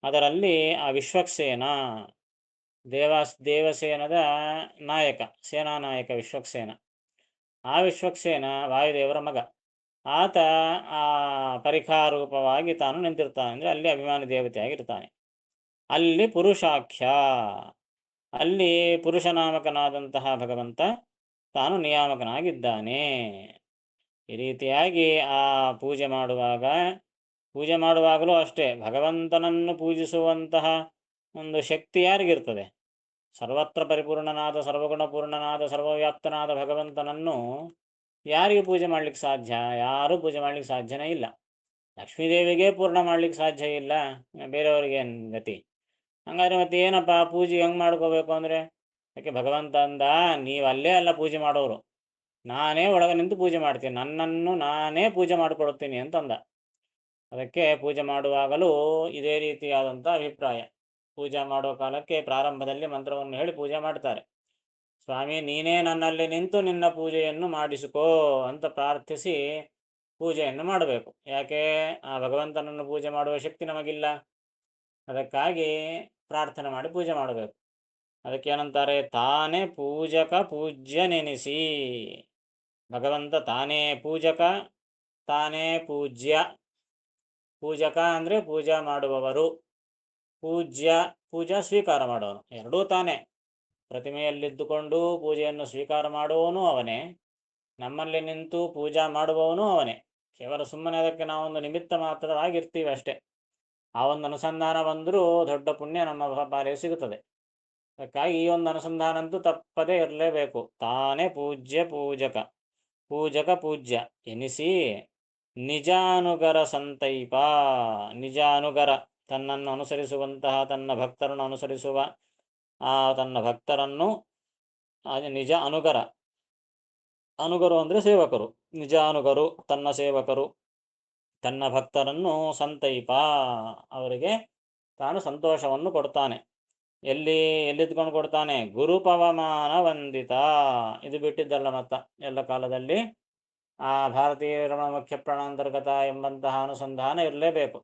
ಅದರಲ್ಲಿ ಆ ವಿಶ್ವಕ್ಸೇನ ದೇವಸೇನದ ನಾಯಕ, ಸೇನಾ ನಾಯಕ ವಿಶ್ವಕ್ಸೇನ. ಆ ವಿಶ್ವಕ್ಸೇನ ವಾಯುದೇವರ ಮಗ. ಆತ ಆ ಪರಿಖಾರೂಪವಾಗಿ ತಾನು ನಿಂತಿರ್ತಾನೆ, ಅಂದರೆ ಅಲ್ಲಿ ಅಭಿಮಾನಿ ದೇವತೆಯಾಗಿರ್ತಾನೆ. ಅಲ್ಲಿ ಪುರುಷಾಖ್ಯ, ಅಲ್ಲಿ ಪುರುಷನಾಮಕನಾದಂತಹ ಭಗವಂತ ತಾನು ನಿಯಾಮಕನಾಗಿದ್ದಾನೆ. ಈ ರೀತಿಯಾಗಿ ಆ ಪೂಜೆ ಮಾಡುವಾಗಲೂ ಅಷ್ಟೇ ಭಗವಂತನನ್ನು ಪೂಜಿಸುವಂತಹ ಒಂದು ಶಕ್ತಿ ಯಾರಿಗಿರ್ತದೆ? ಸರ್ವತ್ರ ಪರಿಪೂರ್ಣನಾದ, ಸರ್ವಗುಣಪೂರ್ಣನಾದ, ಸರ್ವವ್ಯಾಪ್ತನಾದ ಭಗವಂತನನ್ನು ಯಾರಿಗೆ ಪೂಜೆ ಮಾಡ್ಲಿಕ್ಕೆ ಸಾಧ್ಯ? ಯಾರೂ ಪೂಜೆ ಮಾಡ್ಲಿಕ್ಕೆ ಸಾಧ್ಯನೇ ಇಲ್ಲ. ಲಕ್ಷ್ಮೀದೇವಿಗೆ ಪೂರ್ಣ ಮಾಡ್ಲಿಕ್ಕೆ ಸಾಧ್ಯ ಇಲ್ಲ, ಬೇರೆಯವರಿಗೆ ಗತಿ. ಹಂಗಾದ್ರೆ ಮತ್ತೆ ಏನಪ್ಪ ಪೂಜೆ ಹೆಂಗೆ ಮಾಡ್ಕೋಬೇಕು ಅಂದರೆ, ಯಾಕೆ ಭಗವಂತ ಅಂದ, ನೀವು ಅಲ್ಲೇ ಅಲ್ಲ ಪೂಜೆ ಮಾಡೋರು, ನಾನೇ ಒಳಗೆ ನಿಂತು ಪೂಜೆ ಮಾಡ್ತೀನಿ, ನನ್ನನ್ನು ನಾನೇ ಪೂಜೆ ಮಾಡಿಕೊಡುತ್ತೀನಿ ಅಂತಂದ. ಅದಕ್ಕೆ ಪೂಜೆ ಮಾಡುವಾಗಲೂ ಇದೇ ರೀತಿಯಾದಂಥ ಅಭಿಪ್ರಾಯ. ಪೂಜೆ ಮಾಡೋ ಕಾಲಕ್ಕೆ ಪ್ರಾರಂಭದಲ್ಲಿ ಮಂತ್ರವನ್ನು ಹೇಳಿ ಪೂಜೆ ಮಾಡ್ತಾರೆ. ಸ್ವಾಮಿ ನೀನೇ ನನ್ನಲ್ಲಿ ನಿಂತು ನಿನ್ನ ಪೂಜೆಯನ್ನು ಮಾಡಿಸಿಕೋ ಅಂತ ಪ್ರಾರ್ಥಿಸಿ ಪೂಜೆಯನ್ನು ಮಾಡಬೇಕು. ಯಾಕೆ? ಆ ಭಗವಂತನನ್ನು ಪೂಜೆ ಮಾಡುವ ಶಕ್ತಿ ನಮಗಿಲ್ಲ, ಅದಕ್ಕಾಗಿ ಪ್ರಾರ್ಥನೆ ಮಾಡಿ ಪೂಜೆ ಮಾಡಬೇಕು. ಅದಕ್ಕೆ ಏನಂತಾರೆ? ತಾನೇ ಪೂಜಕ ಪೂಜ್ಯ ನೆನೆಸಿ. ಭಗವಂತ ತಾನೇ ಪೂಜಕ, ತಾನೇ ಪೂಜ್ಯ. ಪೂಜಕ ಅಂದರೆ ಪೂಜಾ ಮಾಡುವವರು, ಪೂಜ್ಯ, ಪೂಜಾ ಸ್ವೀಕಾರ ಮಾಡೋನು, ಎರಡೂ ತಾನೇ. ಪ್ರತಿಮೆಯಲ್ಲಿದ್ದುಕೊಂಡು ಪೂಜೆಯನ್ನು ಸ್ವೀಕಾರ ಮಾಡುವವನು ಅವನೇ, ನಮ್ಮಲ್ಲಿ ನಿಂತು ಪೂಜಾ ಮಾಡುವವನು ಅವನೇ. ಕೇವಲ ಸುಮ್ಮನೆ ಅದಕ್ಕೆ ನಾವೊಂದು ನಿಮಿತ್ತ ಮಾತ್ರವಾಗಿರ್ತೀವಿ ಅಷ್ಟೇ. ಆ ಒಂದು ಅನುಸಂಧಾನ ಬಂದರೂ ದೊಡ್ಡ ಪುಣ್ಯ ನಮ್ಮ ಪಾಲಿಗೆ ಸಿಗುತ್ತದೆ. ಅದಕ್ಕಾಗಿ ಈ ಒಂದು ಅನುಸಂಧಾನ ಅಂತೂ ತಪ್ಪದೇ ಇರಲೇಬೇಕು. ತಾನೇ ಪೂಜ್ಯ ಪೂಜಕ, ಪೂಜಕ ಪೂಜ್ಯ ಎನಿಸಿ ನಿಜಾನುಗರ ಸಂತೈಪ. ನಿಜಾನುಗರ, ತನ್ನನ್ನು ಅನುಸರಿಸುವಂತಹ ತನ್ನ ಭಕ್ತರನ್ನು ಅನುಸರಿಸುವ ತನ್ನ ಭಕ್ತರನ್ನು ನಿಜ ಅನುಗರ. ಅನುಗರು ಅಂದರೆ ಸೇವಕರು. ನಿಜಾನುಗರು ತನ್ನ ಸೇವಕರು, ತನ್ನ ಭಕ್ತರನ್ನು ಸಂತೈಪ, ಅವರಿಗೆ ತಾನು ಸಂತೋಷವನ್ನು ಕೊಡ್ತಾನೆ. ಎಲ್ಲಿದ್ಕೊಂಡು ಕೊಡ್ತಾನೆ? ಗುರುಪವಮಾನ ವಂದಿತ. ಇದು ಬಿಟ್ಟಿದ್ದಲ್ಲ ಮತ್ತ ಎಲ್ಲ ಕಾಲದಲ್ಲಿ ಆ ಭಾರತೀಯ ರಮಣ ಮುಖ್ಯ ಪ್ರಾಣಾಂತರ್ಗತ ಎಂಬಂತಹ ಅನುಸಂಧಾನ ಇರಲೇಬೇಕು.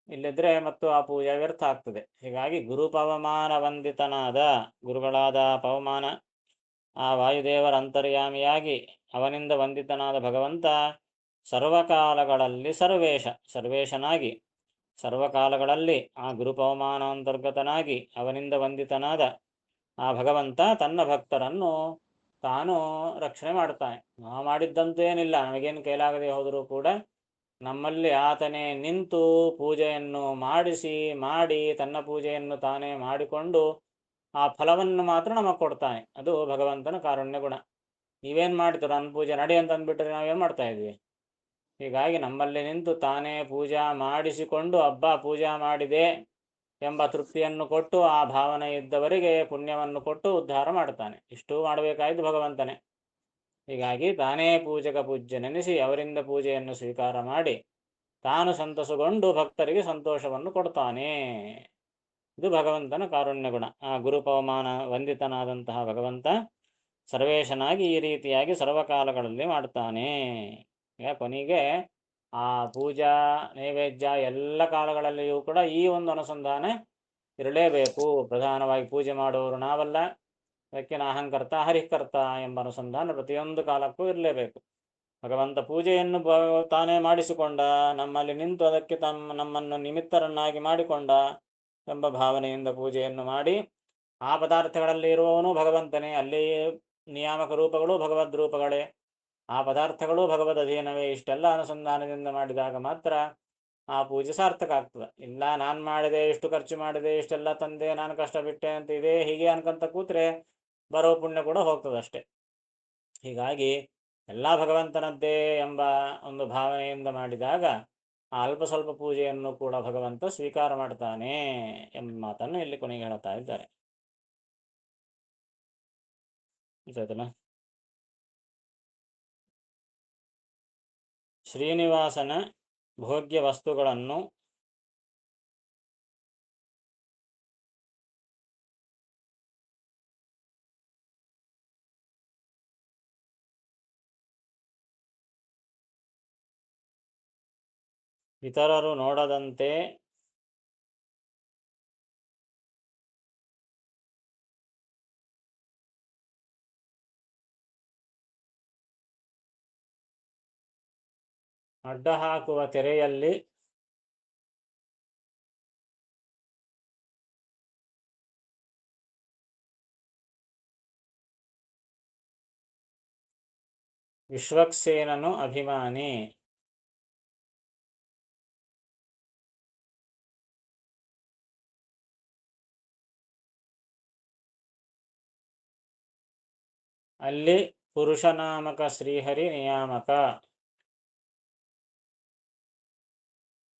ಇಲ್ಲಿದ್ರೆ ಮತ್ತು ಆ ಪೂಜೆ ವ್ಯರ್ಥ ಆಗ್ತದೆ. ಹೀಗಾಗಿ ಗುರುಪವಮಾನ ವಂದಿತನಾದ, ಗುರುಗಳಾದ ಪವಮಾನ ಆ ವಾಯುದೇವರ ಅಂತರ್ಯಾಮಿಯಾಗಿ ಅವನಿಂದ ವಂದಿತನಾದ ಭಗವಂತ ಸರ್ವಕಾಲಗಳಲ್ಲಿ ಸರ್ವೇಶನಾಗಿ ಸರ್ವಕಾಲಗಳಲ್ಲಿ ಆ ಗುರುಪವಮಾನಾಂತರ್ಗತನಾಗಿ ಅವನಿಂದ ವಂದಿತನಾದ ಆ ಭಗವಂತ ತನ್ನ ಭಕ್ತರನ್ನು ತಾನು ರಕ್ಷಣೆ ಮಾಡ್ತಾನೆ. ನಾವು ಮಾಡಿದ್ದಂತೇನಿಲ್ಲ, ನಮಗೇನು ಕೈಲಾಗದೆ ಹೋದರೂ ಕೂಡ ನಮ್ಮಲ್ಲಿ ಆತನೇ ನಿಂತು ಪೂಜೆಯನ್ನು ಮಾಡಿ ತನ್ನ ಪೂಜೆಯನ್ನು ತಾನೇ ಮಾಡಿಕೊಂಡು ಆ ಫಲವನ್ನು ಮಾತ್ರ ನಮಗೆ ಕೊಡ್ತಾನೆ. ಅದು ಭಗವಂತನ ಕಾರುಣ್ಯ ಗುಣ. ನೀವೇನು ಮಾಡ್ತೀರ, ನನ್ನ ಪೂಜೆ ನಡಿ ಅಂತ ಅಂದ್ಬಿಟ್ರೆ ನಾವೇನು ಮಾಡ್ತಾ ಇದ್ವಿ? ಹೀಗಾಗಿ ನಮ್ಮಲ್ಲಿ ನಿಂತು ತಾನೇ ಪೂಜಾ ಮಾಡಿಸಿಕೊಂಡು ಹಬ್ಬ ಪೂಜಾ ಮಾಡಿದೆ ಎಂಬ ತೃಪ್ತಿಯನ್ನು ಕೊಟ್ಟು ಆ ಭಾವನೆ ಇದ್ದವರಿಗೆ ಪುಣ್ಯವನ್ನು ಕೊಟ್ಟು ಉದ್ಧಾರ ಮಾಡ್ತಾನೆ. ಇಷ್ಟೂ ಮಾಡಬೇಕಾಯ್ತು ಭಗವಂತನೇ. ಹೀಗಾಗಿ ತಾನೇ ಪೂಜಕ ಪೂಜ್ಯ ನೆನೆಸಿ ಅವರಿಂದ ಪೂಜೆಯನ್ನು ಸ್ವೀಕಾರ ಮಾಡಿ ತಾನು ಸಂತಸಗೊಂಡು ಭಕ್ತರಿಗೆ ಸಂತೋಷವನ್ನು ಕೊಡ್ತಾನೆ. ಇದು ಭಗವಂತನ ಕಾರುಣ್ಯ ಗುಣ. ಆ ಗುರುಪವಮಾನ ವಂದಿತನಾದಂತಹ ಭಗವಂತ ಸರ್ವೇಶನಾಗಿ ಈ ರೀತಿಯಾಗಿ ಸರ್ವಕಾಲಗಳಲ್ಲಿ ಮಾಡ್ತಾನೆ. ಕೊನೆಗೆ ಆ ಪೂಜಾ ನೈವೇದ್ಯ ಎಲ್ಲ ಕಾಲಗಳಲ್ಲಿಯೂ ಕೂಡ ಈ ಒಂದು ಅನುಸಂಧಾನ ಇರಲೇಬೇಕು. ಪ್ರಧಾನವಾಗಿ ಪೂಜೆ ಮಾಡುವವರು ನಾವಲ್ಲ, ಅದಕ್ಕೆ ಅಹಂಕರ್ತ ಹರಿಕರ್ತ ಎಂಬ ಅನುಸಂಧಾನ ಪ್ರತಿಯೊಂದು ಕಾಲಕ್ಕೂ ಇರಲೇಬೇಕು. ಭಗವಂತ ಪೂಜೆಯನ್ನು ತಾನೇ ಮಾಡಿಸಿಕೊಂಡ, ನಮ್ಮಲ್ಲಿ ನಿಂತು ಅದಕ್ಕೆ ನಮ್ಮನ್ನು ನಿಮಿತ್ತರನ್ನಾಗಿ ಮಾಡಿಕೊಂಡ ಎಂಬ ಭಾವನೆಯಿಂದ ಪೂಜೆಯನ್ನು ಮಾಡಿ, ಆ ಪದಾರ್ಥಗಳಲ್ಲಿ ಇರುವವನು ಭಗವಂತನೇ, ಅಲ್ಲಿ ನಿಯಾಮಕ ರೂಪಗಳು ಭಗವದ್ ರೂಪಗಳೇ, ಆ ಪದಾರ್ಥಗಳು ಭಗವದ್ ಅಧೀನವೇ. ಇಷ್ಟೆಲ್ಲ ಅನುಸಂಧಾನದಿಂದ ಮಾಡಿದಾಗ ಮಾತ್ರ ಆ ಪೂಜೆ ಸಾರ್ಥಕ ಆಗ್ತದೆ. ಇಲ್ಲ ನಾನು ಮಾಡಿದೆ, ಇಷ್ಟು ಖರ್ಚು ಮಾಡಿದೆ, ಇಷ್ಟೆಲ್ಲ ತಂದೆ, ನಾನು ಕಷ್ಟ ಬಿಟ್ಟೆ ಅಂತ ಇದೆ ಹೀಗೆ ಅನ್ಕೊಂತ ಕೂತ್ರೆ ಬರೋ ಪುಣ್ಯ ಕೂಡ ಹೋಗ್ತದಷ್ಟೆ. ಹೀಗಾಗಿ ಎಲ್ಲ ಭಗವಂತನದ್ದೇ ಎಂಬ ಒಂದು ಭಾವನೆಯಿಂದ ಮಾಡಿದಾಗ ಆ ಅಲ್ಪ ಸ್ವಲ್ಪ ಪೂಜೆಯನ್ನು ಕೂಡ ಭಗವಂತ ಸ್ವೀಕಾರ ಮಾಡ್ತಾನೆ ಎಂಬ ಮಾತನ್ನು ಇಲ್ಲಿ ಕೊನೆಗೆ ಹೇಳ್ತಾ ಇದ್ದಾರೆ. ಗೊತ್ತಾಯ್ತಲ್ಲ? ಶ್ರೀನಿವಾಸನ ಭೋಗ್ಯ ವಸ್ತುಗಳನ್ನು ಇತರರು ನೋಡದಂತೆ ಅಡ್ಡ ಹಾಕುವ ತೆರೆಯಲ್ಲಿ ವಿಶ್ವಕ್ಸೇನನು ಅಭಿಮಾನಿ. ಅಲ್ಲಿ ಪುರುಷನಾಮಕ ಶ್ರೀಹರಿ ನಿಯಾಮಕ.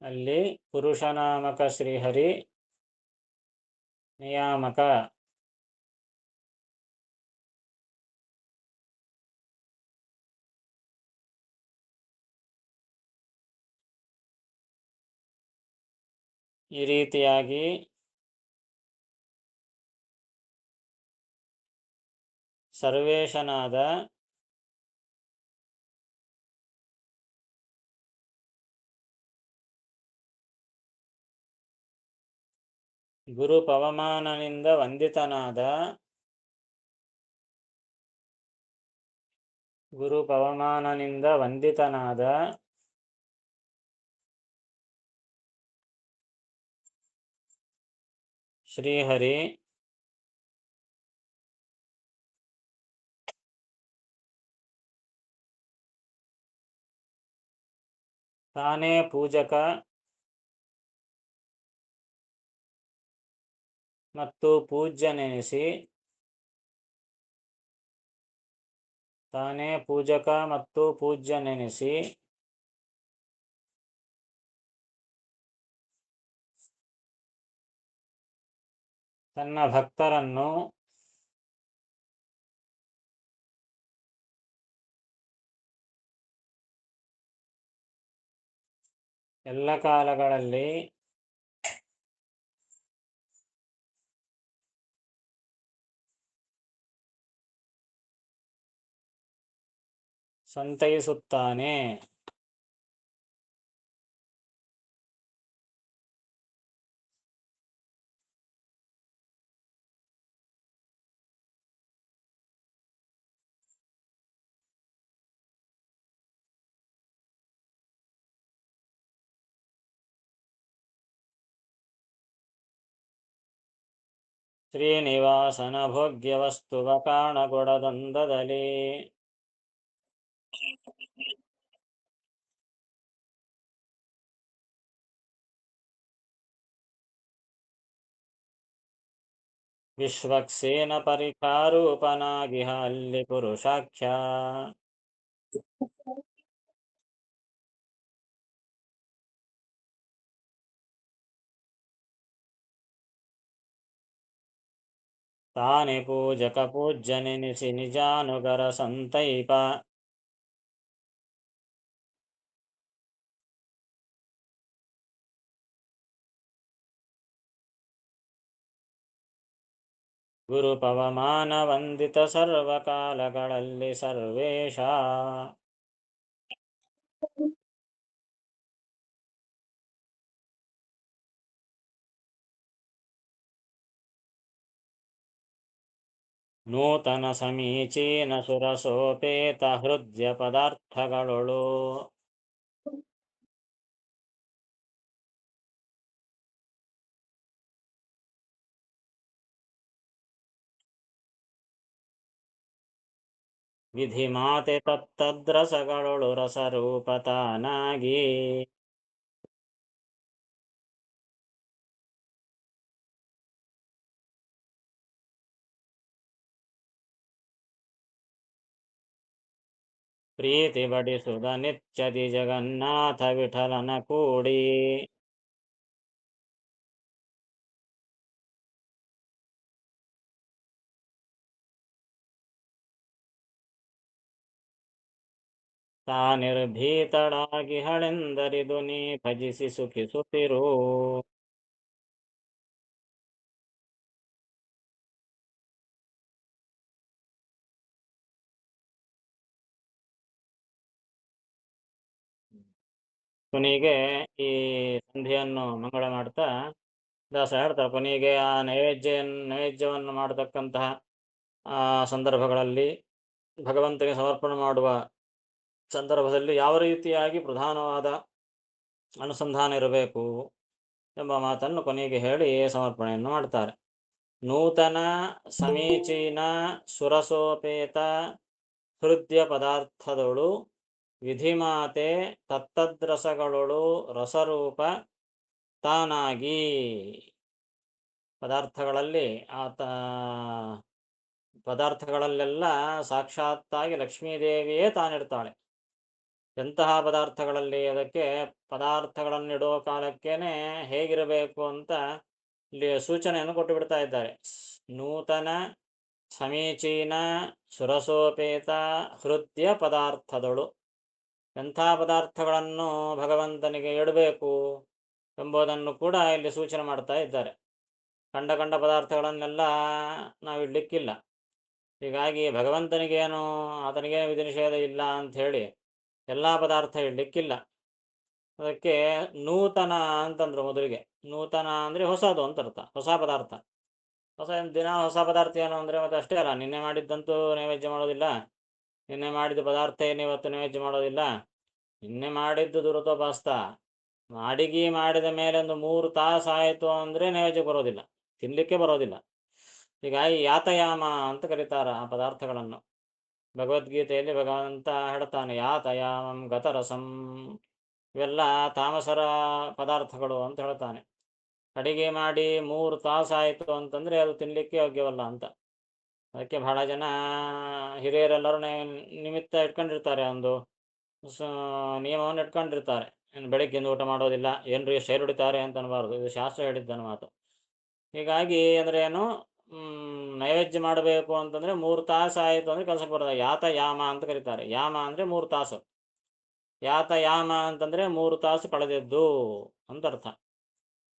ಅಲ್ಲಿ ಪುರುಷನಾಮಕ ಶ್ರೀಹರಿ ನಿಯಾಮಕ. ಈ ರೀತಿಯಾಗಿ ಸರ್ವೇಶನಾದ ಗುರು ಪವಮಾನನಿಂದ ವಂದಿತನಾದ ಶ್ರೀಹರಿ ತಾನೇ ಪೂಜಕ ಮತ್ತು ಪೂಜ್ಯನೆನಿಸಿ ತಾನೇ ಪೂಜಕ ಮತ್ತು ಪೂಜ್ಯನೆನಿಸಿ ತನ್ನ ಭಕ್ತರನ್ನು ಎಲ್ಲ ಕಾಲಗಳಲ್ಲಿ ಸಂತೈಸುತ್ತಾನೆ. ಶ್ರೀನಿವಾಸನ ಭೋಗ್ಯ ವಸ್ತುವ ಕಾಣಗೊಡದಂದದಲ್ಲಿ ವಿಶ್ವಕ್ಸೇನ ಪರಿಖಾರೂಪನಾಗಿಹ ಅಲ್ಲಿ ಪುರುಷಾಖ್ಯ ತಾನೆ ಪೂಜಕ ಪೂಜ್ಯನೆನಿಸಿ ನಿಜಾನುಗರ ಸಂತೈಪ ಗುರು ಪವಮಾನ ವಂದಿತ ಸರ್ವಕಾಲಗಳಲ್ಲಿ ಸರ್ವೇಶ ನೂತನ ಸಮೀಚೀನ ಸುರಸೋಪೇತ ಹೃದಯ ಪದಾರ್ಥಗಳೊಳು ವಿಧಿ ಮಾತೆ ತತ್ತದ್ರಸಗಳೊಳು ರಸರೂಪತಾನಾಗಿ ಪ್ರೀತಿ ಬಡಿಸುದ ನಿತ್ಯದಿ ಜಗನ್ನಾಥ ವಿಠಲನ ಕೂಡಿ ತಾನಿರ್ಭೀತಳಾಗಿ ಹಳೆಂದರಿದು ನೀ ಭಜಿಸಿ ಸುಖಿಸುತ್ತಿರು ಕೊನೆಗೆ ಈ ಸಂಧಿಯನ್ನು ಮಂಗಳ ಮಾಡ್ತಾ ದಾಸ ಹೇಳ್ತಾರೆ, ಕೊನೆಗೆ ಆ ನೈವೇದ್ಯವನ್ನು ಮಾಡತಕ್ಕಂತಹ ಆ ಸಂದರ್ಭಗಳಲ್ಲಿ ಭಗವಂತನಿಗೆ ಸಮರ್ಪಣೆ ಮಾಡುವ ಸಂದರ್ಭದಲ್ಲಿ ಯಾವ ರೀತಿಯಾಗಿ ಪ್ರಧಾನವಾದ ಅನುಸಂಧಾನ ಇರಬೇಕು ಎಂಬ ಮಾತನ್ನು ಕೊನೆಗೆ ಹೇಳಿ ಸಮರ್ಪಣೆಯನ್ನು ಮಾಡ್ತಾರೆ. ನೂತನ ಸಮೀಚೀನ ಸುರಸೋಪೇತ ಹೃದಯ ಪದಾರ್ಥದೊಳು ವಿಧಿಮಾತೆ ತತ್ತದ್ರಸಗಳೊಳು ರಸರೂಪ ತಾನಾಗಿ ಪದಾರ್ಥಗಳಲ್ಲೆಲ್ಲ ಸಾಕ್ಷಾತ್ತಾಗಿ ಲಕ್ಷ್ಮೀದೇವಿಯೇ ತಾನಿರ್ತಾಳೆ. ಎಂತಹ ಪದಾರ್ಥಗಳಲ್ಲಿ ಅದಕ್ಕೆ ಪದಾರ್ಥಗಳನ್ನಿಡೋ ಕಾಲಕ್ಕೇನೆ ಹೇಗಿರಬೇಕು ಅಂತ ಇಲ್ಲಿ ಸೂಚನೆಯನ್ನು ಕೊಟ್ಟು ಬಿಡ್ತಾ ಇದ್ದಾರೆ. ನೂತನ ಸಮೀಚೀನ ಸುರಸೋಪೇತ ಹೃದಯ ಪದಾರ್ಥದಳು ಎಂಥ ಪದಾರ್ಥಗಳನ್ನು ಭಗವಂತನಿಗೆ ಇಡಬೇಕು ಎಂಬುದನ್ನು ಕೂಡ ಇಲ್ಲಿ ಸೂಚನೆ ಮಾಡ್ತಾ ಇದ್ದಾರೆ. ಕಂಡ ಪದಾರ್ಥಗಳನ್ನೆಲ್ಲ ನಾವು ಇಡ್ಲಿಕ್ಕಿಲ್ಲ. ಹೀಗಾಗಿ ಭಗವಂತನಿಗೇನು ಆತನಿಗೇನು ವಿಧಿ ನಿಷೇಧ ಇಲ್ಲ ಅಂಥೇಳಿ ಎಲ್ಲ ಪದಾರ್ಥ ಇಡ್ಲಿಕ್ಕಿಲ್ಲ. ಅದಕ್ಕೆ ನೂತನ ಅಂತಂದ್ರು. ಮೊದಲಿಗೆ ನೂತನ ಅಂದರೆ ಹೊಸದು ಅಂತ ಅರ್ಥ, ಹೊಸ ಪದಾರ್ಥ. ದಿನ ಹೊಸ ಪದಾರ್ಥ ಏನು ಅಂದರೆ ಮತ್ತೆ ಅಷ್ಟೇ ಅಲ್ಲ, ನಿನ್ನೆ ಮಾಡಿದ್ದಂತೂ ನೈವೇದ್ಯ ಮಾಡೋದಿಲ್ಲ, ನಿನ್ನೆ ಮಾಡಿದ ಪದಾರ್ಥ ಏನು ಇವತ್ತು ನೈವೇದ್ಯ ಮಾಡೋದಿಲ್ಲ. ನಿನ್ನೆ ಮಾಡಿದ್ದು ದುರತೋಪಾಸ್ತ, ಅಡಿಗೆ ಮಾಡಿದ ಮೇಲೆ ಒಂದು 3 ತಾಸು ಆಯಿತು ಅಂದರೆ ನೈವೇದ್ಯ ಬರೋದಿಲ್ಲ. ತಿನ್ನಲಿಕ್ಕೆ ಬರೋದಿಲ್ಲ. ಹೀಗಾಗಿ ಯಾತಯಾಮ ಅಂತ ಕರೀತಾರೆ ಆ ಪದಾರ್ಥಗಳನ್ನು. ಭಗವದ್ಗೀತೆಯಲ್ಲಿ ಭಗವಂತ ಹೇಳ್ತಾನೆ, ಯಾತಯಾಮಂ ಗತರಸಂ, ಇವೆಲ್ಲ ತಾಮಸರ ಪದಾರ್ಥಗಳು ಅಂತ ಹೇಳ್ತಾನೆ. ಅಡಿಗೆ ಮಾಡಿ 3 ತಾಸಾಯಿತು ಅಂತಂದರೆ ಅದು ತಿನ್ನಲಿಕ್ಕೆ ಯೋಗ್ಯವಲ್ಲ ಅಂತ. ಅದಕ್ಕೆ ಬಹಳ ಜನ ಹಿರಿಯರೆಲ್ಲರೂ ನಿಮಿತ್ತ ಇಟ್ಕೊಂಡಿರ್ತಾರೆ, ಒಂದು ನಿಯಮವನ್ನು ಇಟ್ಕೊಂಡಿರ್ತಾರೆ. ಬೆಳಗ್ಗಿಂದ ಊಟ ಮಾಡೋದಿಲ್ಲ, ಏನ್ರಿ ಶೈರ್ ಹೊಡಿತಾರೆ ಅಂತ ಅನ್ಬಾರ್ದು, ಇದು ಶಾಸ್ತ್ರ ಹೇಳಿದ್ದನ ಮಾತು. ಹೀಗಾಗಿ ಅಂದರೆ ಏನು, ನೈವೇದ್ಯ ಮಾಡಬೇಕು ಅಂತಂದರೆ 3 ತಾಸು ಆಯಿತು ಅಂದರೆ ಕೆಲಸಕ್ಕೆ ಬರೋದ. ಯಾತಯಾಮ ಅಂತ ಕರೀತಾರೆ. ಯಾಮ ಅಂದರೆ 3 ತಾಸು. ಯಾತಯಾಮ ಅಂತಂದರೆ 3 ತಾಸು ಕಳೆದದ್ದು ಅಂತ ಅರ್ಥ.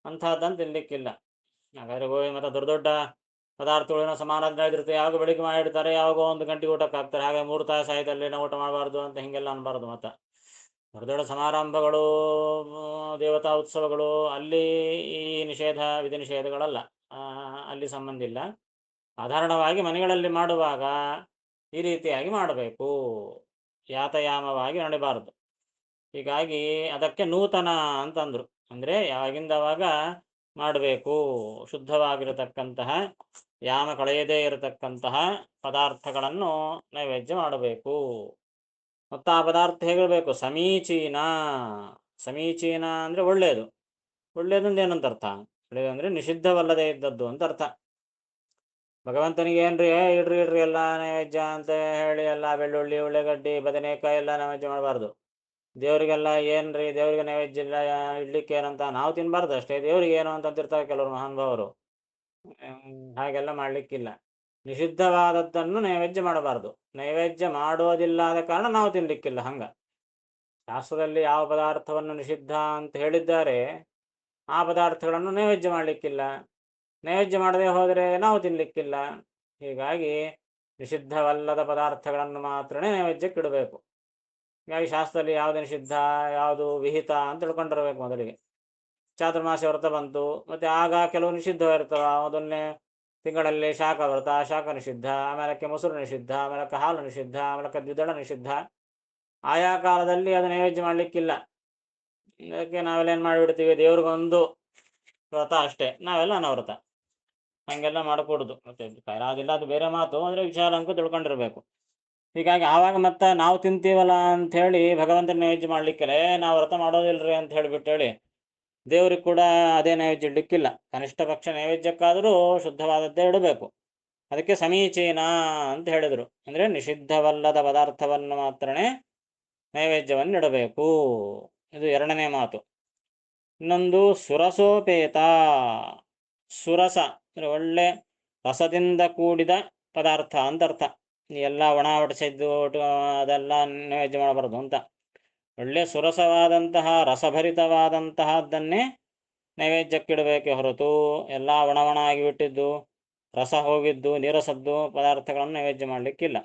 ಅಂಥದ್ದನ್ನು ತಿನ್ನಲಿಕ್ಕಿಲ್ಲ. ಹಾಗಾದರೆ ಹೋಗಿ ಮತ್ತು ದೊಡ್ಡ ದೊಡ್ಡ ಪದಾರ್ಥಗಳನ್ನ ಸಮಾರಾಧನೆ ಇರುತ್ತೆ, ಯಾವಾಗ ಬೆಳಿಗ್ಗೆ ಮಾಡಿಡ್ತಾರೆ, ಯಾವಾಗ 1 ಗಂಟೆಗೆ ಊಟಕ್ಕೆ ಹಾಕ್ತಾರೆ. ಹಾಗೆ 3 ತಾಸು ಆಯ್ತಲ್ಲಿ ನಾವು ಊಟ ಮಾಡಬಾರ್ದು ಅಂತ ಹೀಗೆಲ್ಲ ಅನ್ಬಾರ್ದು. ಮತ್ತು ದೊಡ್ಡ ದೊಡ್ಡ ಸಮಾರಂಭಗಳು, ದೇವತಾ ಉತ್ಸವಗಳು, ಅಲ್ಲಿ ಈ ನಿಷೇಧ ವಿಧಿ ನಿಷೇಧಗಳಲ್ಲ, ಅಲ್ಲಿ ಸಂಬಂಧ ಇಲ್ಲ. ಸಾಧಾರಣವಾಗಿ ಮನೆಗಳಲ್ಲಿ ಮಾಡುವಾಗ ಈ ರೀತಿಯಾಗಿ ಮಾಡಬೇಕು, ಯಾತಯಾಮವಾಗಿ ನಡಿಬಾರದು. ಹೀಗಾಗಿ ಅದಕ್ಕೆ ನೂತನ ಅಂತಂದರು. ಅಂದರೆ ಯಾವಾಗಿಂದವಾಗ ಮಾಡಬೇಕು, ಶುದ್ಧವಾಗಿರತಕ್ಕಂತಹ, ಯಾಮ ಕಳೆಯದೇ ಇರತಕ್ಕಂತಹ ಪದಾರ್ಥಗಳನ್ನು ನೈವೇದ್ಯ ಮಾಡಬೇಕು. ಮತ್ತು ಆ ಪದಾರ್ಥ ಹೇಗಿರಬೇಕು, ಸಮೀಚೀನ. ಸಮೀಚೀನ ಅಂದರೆ ಒಳ್ಳೆಯದು. ಒಳ್ಳೆಯದಂದ್ರೆ ಏನಂತ ಅರ್ಥ? ಒಳ್ಳೆಯದು ಅಂದರೆ ನಿಷಿದ್ಧವಲ್ಲದೆ ಇದ್ದದ್ದು ಅಂತ ಅರ್ಥ. ಭಗವಂತನಿಗೆ ಏನ್ರಿ ಇಡ್ರಿ ಇಡ್ರಿ ಎಲ್ಲ ನೈವೇದ್ಯ ಅಂತ ಹೇಳಿ ಎಲ್ಲ ಬೆಳ್ಳುಳ್ಳಿ, ಉಳ್ಳಾಗಡ್ಡಿ, ಬದನೆಕಾಯಿ ಎಲ್ಲ ನೈವೇದ್ಯ ಮಾಡಬಾರ್ದು. ದೇವರಿಗೆಲ್ಲ ಏನ್ರಿ ದೇವರಿಗೆ ನೈವೇದ್ಯ ಇಲ್ಲ ಇಡ್ಲಿಕ್ಕೆ ಏನಂತ ನಾವು ತಿನ್ನಬಾರ್ದು ಅಷ್ಟೇ, ದೇವರಿಗೆ ಏನು ಅಂತ ಅಂತಿರ್ತಾರೆ ಕೆಲವರು ಮಹಾನುಭಾವರು. ಹಾಗೆಲ್ಲ ಮಾಡಲಿಕ್ಕಿಲ್ಲ. ನಿಷಿದ್ಧವಾದದ್ದನ್ನು ನೈವೇದ್ಯ ಮಾಡಬಾರ್ದು. ನೈವೇದ್ಯ ಮಾಡೋದಿಲ್ಲದ ಕಾರಣ ನಾವು ತಿನ್ನಲಿಕ್ಕಿಲ್ಲ. ಹಂಗ ಶಾಸ್ತ್ರದಲ್ಲಿ ಯಾವ ಪದಾರ್ಥವನ್ನು ನಿಷಿದ್ಧ ಅಂತ ಹೇಳಿದ್ದಾರೆ ಆ ಪದಾರ್ಥಗಳನ್ನು ನೈವೇದ್ಯ ಮಾಡಲಿಕ್ಕಿಲ್ಲ. ನೈವೇದ್ಯ ಮಾಡದೆ ಹೋದರೆ ನಾವು ತಿನ್ನಲಿಕ್ಕಿಲ್ಲ. ಹೀಗಾಗಿ ನಿಷಿದ್ಧವಲ್ಲದ ಪದಾರ್ಥಗಳನ್ನು ಮಾತ್ರ ನೈವೇದ್ಯಕ್ಕೆ ಇಡಬೇಕು. ಹೀಗಾಗಿ ಶಾಸ್ತ್ರದಲ್ಲಿ ಯಾವುದು ನಿಷಿದ್ಧ, ಯಾವುದು ವಿಹಿತ ಅಂತ ತಿಳ್ಕೊಂಡಿರ್ಬೇಕು ಮೊದಲಿಗೆ. ಚಾತುರ್ಮಾಸ ವ್ರತ ಬಂತು, ಮತ್ತು ಆಗ ಕೆಲವು ನಿಷಿದ್ಧವಿರ್ತವೆ. ಮೊದಲನೇ ತಿಂಗಳಲ್ಲಿ ಶಾಖ ವ್ರತ, ಶಾಖ ನಿಷಿದ್ಧ, ಆಮೇಲಕ್ಕೆ ಮೊಸರು ನಿಷಿದ್ಧ, ಆಮೇಲಕ್ಕೆ ಹಾಲು ನಿಷಿದ್ಧ, ಆಮೇಲಕ್ಕೆ ದ್ವಿದಳ ನಿಷಿದ್ಧ. ಆಯಾ ಕಾಲದಲ್ಲಿ ಅದು ನೈವೇದ್ಯ ಮಾಡಲಿಕ್ಕಿಲ್ಲ. ಅದಕ್ಕೆ ನಾವೆಲ್ಲೇನು ಮಾಡಿಬಿಡ್ತೀವಿ, ದೇವ್ರಿಗೊಂದು ವ್ರತ ಅಷ್ಟೇ, ನಾವೆಲ್ಲ ಅನವ್ರತ. ಹಾಗೆಲ್ಲ ಮಾಡಕೂಡದು. ಮತ್ತು ಕೈಲಾದಿಲ್ಲ, ಅದು ಬೇರೆ ಮಾತು, ಅಂದರೆ ವಿಚಾರ ಅಂಕು ತಿಳ್ಕೊಂಡಿರ್ಬೇಕು. ಹೀಗಾಗಿ ಆವಾಗ ಮತ್ತೆ ನಾವು ತಿಂತೀವಲ್ಲ ಅಂಥೇಳಿ ಭಗವಂತನ ನೈವೇದ್ಯ ಮಾಡಲಿಕ್ಕಿಲ್ಲ. ನಾವು ವ್ರತ ಮಾಡೋದಿಲ್ಲರಿ ಅಂತ ಹೇಳಿಬಿಟ್ಟೇಳಿ ದೇವ್ರಿಗೆ ಕೂಡ ಅದೇ ನೈವೇದ್ಯ ಇಡಲಿಕ್ಕಿಲ್ಲ. ಕನಿಷ್ಠ ಪಕ್ಷ ನೈವೇದ್ಯಕ್ಕಾದರೂ ಶುದ್ಧವಾದದ್ದೇ ಇಡಬೇಕು. ಅದಕ್ಕೆ ಸಮೀಚೀನ ಅಂತ ಹೇಳಿದರು. ಅಂದರೆ ನಿಷಿದ್ಧವಲ್ಲದ ಪದಾರ್ಥವನ್ನು ಮಾತ್ರ ನೈವೇದ್ಯವನ್ನು ಇಡಬೇಕು. ಇದು 2ನೇ ಮಾತು. ಇನ್ನೊಂದು ಸುರಸೋಪೇತ. ಸುರಸ ಅಂದರೆ ಒಳ್ಳೆ ರಸದಿಂದ ಕೂಡಿದ ಪದಾರ್ಥ ಅಂತ ಅರ್ಥ. ಎಲ್ಲ ಒಣ ಒಡಿಸಿದ್ದು ಅದೆಲ್ಲ ನೈವೇದ್ಯ ಮಾಡಬಾರ್ದು ಅಂತ. ಒಳ್ಳೆ ಸುರಸವಾದಂತಹ ರಸಭರಿತವಾದಂತಹದ್ದನ್ನೇ ನೈವೇದ್ಯಕ್ಕಿಡಬೇಕೆ ಹೊರತು ಎಲ್ಲ ಒಣ ಆಗಿಬಿಟ್ಟಿದ್ದು, ರಸ ಹೋಗಿದ್ದು, ನೀರಸದ್ದು ಪದಾರ್ಥಗಳನ್ನು ನೈವೇದ್ಯ ಮಾಡಲಿಕ್ಕಿಲ್ಲ.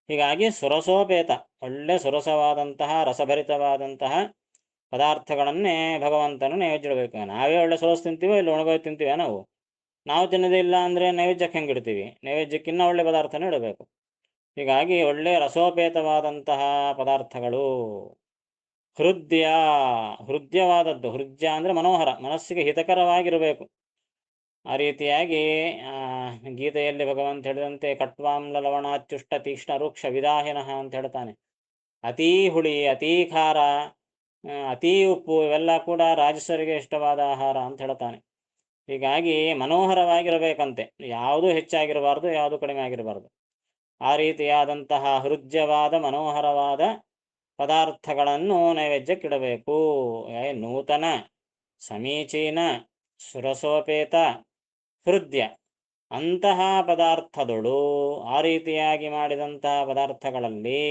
ಹೀಗಾಗಿ ಸುರಸೋಪೇತ, ಒಳ್ಳೆ ಸುರಸವಾದಂತಹ ರಸಭರಿತವಾದಂತಹ ಪದಾರ್ಥಗಳನ್ನೇ ಭಗವಂತನು ನೈವೇದ್ಯ ಇಡಬೇಕು. ನಾವೇ ಒಳ್ಳೆ ಸುರಸ ತಿಂತೀವೋ ಇಲ್ಲಿ ಒಣಗೋಗಿ ತಿಂತೀವಿ ನಾವು ತಿನ್ನೋದಿಲ್ಲ ಅಂದರೆ ನೈವೇದ್ಯಕ್ಕೆ ಹೆಂಗೆ ಇಡ್ತೀವಿ? ನೈವೇದ್ಯಕ್ಕಿನ್ನ ಒಳ್ಳೆ ಪದಾರ್ಥನೇ ಇಡಬೇಕು. ಹೀಗಾಗಿ ಒಳ್ಳೆ ರಸೋಪೇತವಾದಂತಹ ಪದಾರ್ಥಗಳು. ಹೃದಯ, ಹೃದಯವಾದದ್ದು. ಹೃದಯ ಅಂದರೆ ಮನೋಹರ, ಮನಸ್ಸಿಗೆ ಹಿತಕರವಾಗಿರಬೇಕು. ಆ ರೀತಿಯಾಗಿ ಗೀತೆಯಲ್ಲಿ ಭಗವಂತ ಹೇಳಿದಂತೆ ಕಟ್ವಾಮ್ಲ ಲವಣಾತ್ಯುಷ್ಟ ತೀಕ್ಷ್ಣ ರೂಕ್ಷ ವಿದಾಹಿನಃ ಅಂತ ಹೇಳ್ತಾನೆ. ಅತೀ ಹುಳಿ, ಅತೀ ಖಾರ, ಅತೀ ಉಪ್ಪು ಇವೆಲ್ಲ ಕೂಡ ರಾಜಸರಿಗೆ ಇಷ್ಟವಾದ ಆಹಾರ ಅಂತ ಹೇಳ್ತಾನೆ. ಹೀಗಾಗಿ ಮನೋಹರವಾಗಿರಬೇಕಂತೆ, ಯಾವುದೂ ಹೆಚ್ಚಾಗಿರಬಾರ್ದು, ಯಾವುದು ಕಡಿಮೆ ಆಗಿರಬಾರ್ದು. ಆ ರೀತಿಯಾದಂತಹ ಹೃದಯವಾದ ಮನೋಹರವಾದ ಪದಾರ್ಥಗಳನ್ನು ನೈವೇದ್ಯಕ್ಕಿಡಬೇಕು. ನೂತನ, ಸಮೀಚೀನ, ಸುರಸೋಪೇತ, ಹೃದಯ ಅಂತಹ ಪದಾರ್ಥದಳು. ಆ ರೀತಿಯಾಗಿ ಮಾಡಿದಂತಹ ಪದಾರ್ಥಗಳಲ್ಲಿ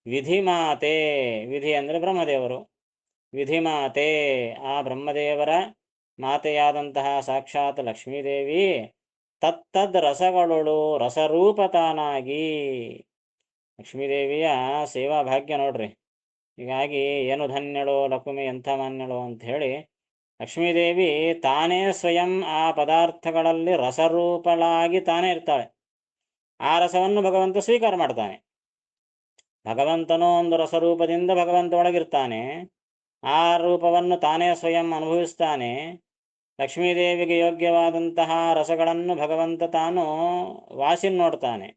ವಿಧಿಮಾತೆ, ವಿಧಿ ಅಂದರೆ ಬ್ರಹ್ಮದೇವರು, ವಿಧಿಮಾತೆ ಆ ಬ್ರಹ್ಮದೇವರ ಮಾತೆಯಾದಂತಹ ಸಾಕ್ಷಾತ್ ಲಕ್ಷ್ಮೀದೇವಿ ತತ್ತದ್ ರಸಗಳಳು ರಸರೂಪತಾನಾಗಿ. ಲಕ್ಷ್ಮೀದೇವಿಯ ಸೇವಾ ಭಾಗ್ಯ ನೋಡ್ರಿ. ಹೀಗಾಗಿ ಏನು ಧನ್ಯಳೋ ಲಕ್ಷ್ಮಿ, ಎಂಥ ಮಾನ್ಯಳೋ ಅಂತ ಹೇಳಿ ಲಕ್ಷ್ಮೀದೇವಿ ತಾನೇ ಸ್ವಯಂ ಆ ಪದಾರ್ಥಗಳಲ್ಲಿ ರಸರೂಪಳಾಗಿ ತಾನೇ ಇರ್ತಾಳೆ. ಆ ರಸವನ್ನು ಭಗವಂತ ಸ್ವೀಕಾರ ಮಾಡ್ತಾನೆ. ಭಗವಂತನೋ ಒಂದು ರಸರೂಪದಿಂದ ಭಗವಂತ ಒಳಗಿರ್ತಾನೆ. ಆ ರೂಪವನ್ನು ತಾನೇ ಸ್ವಯಂ ಅನುಭವಿಸ್ತಾನೆ. ಲಕ್ಷ್ಮೀದೇವಿಗೆ ಯೋಗ್ಯವಾದಂತಹ ರಸಗಳನ್ನು ಭಗವಂತ ತಾನು ವಾಸಿ ನೋಡ್ತಾನೆ.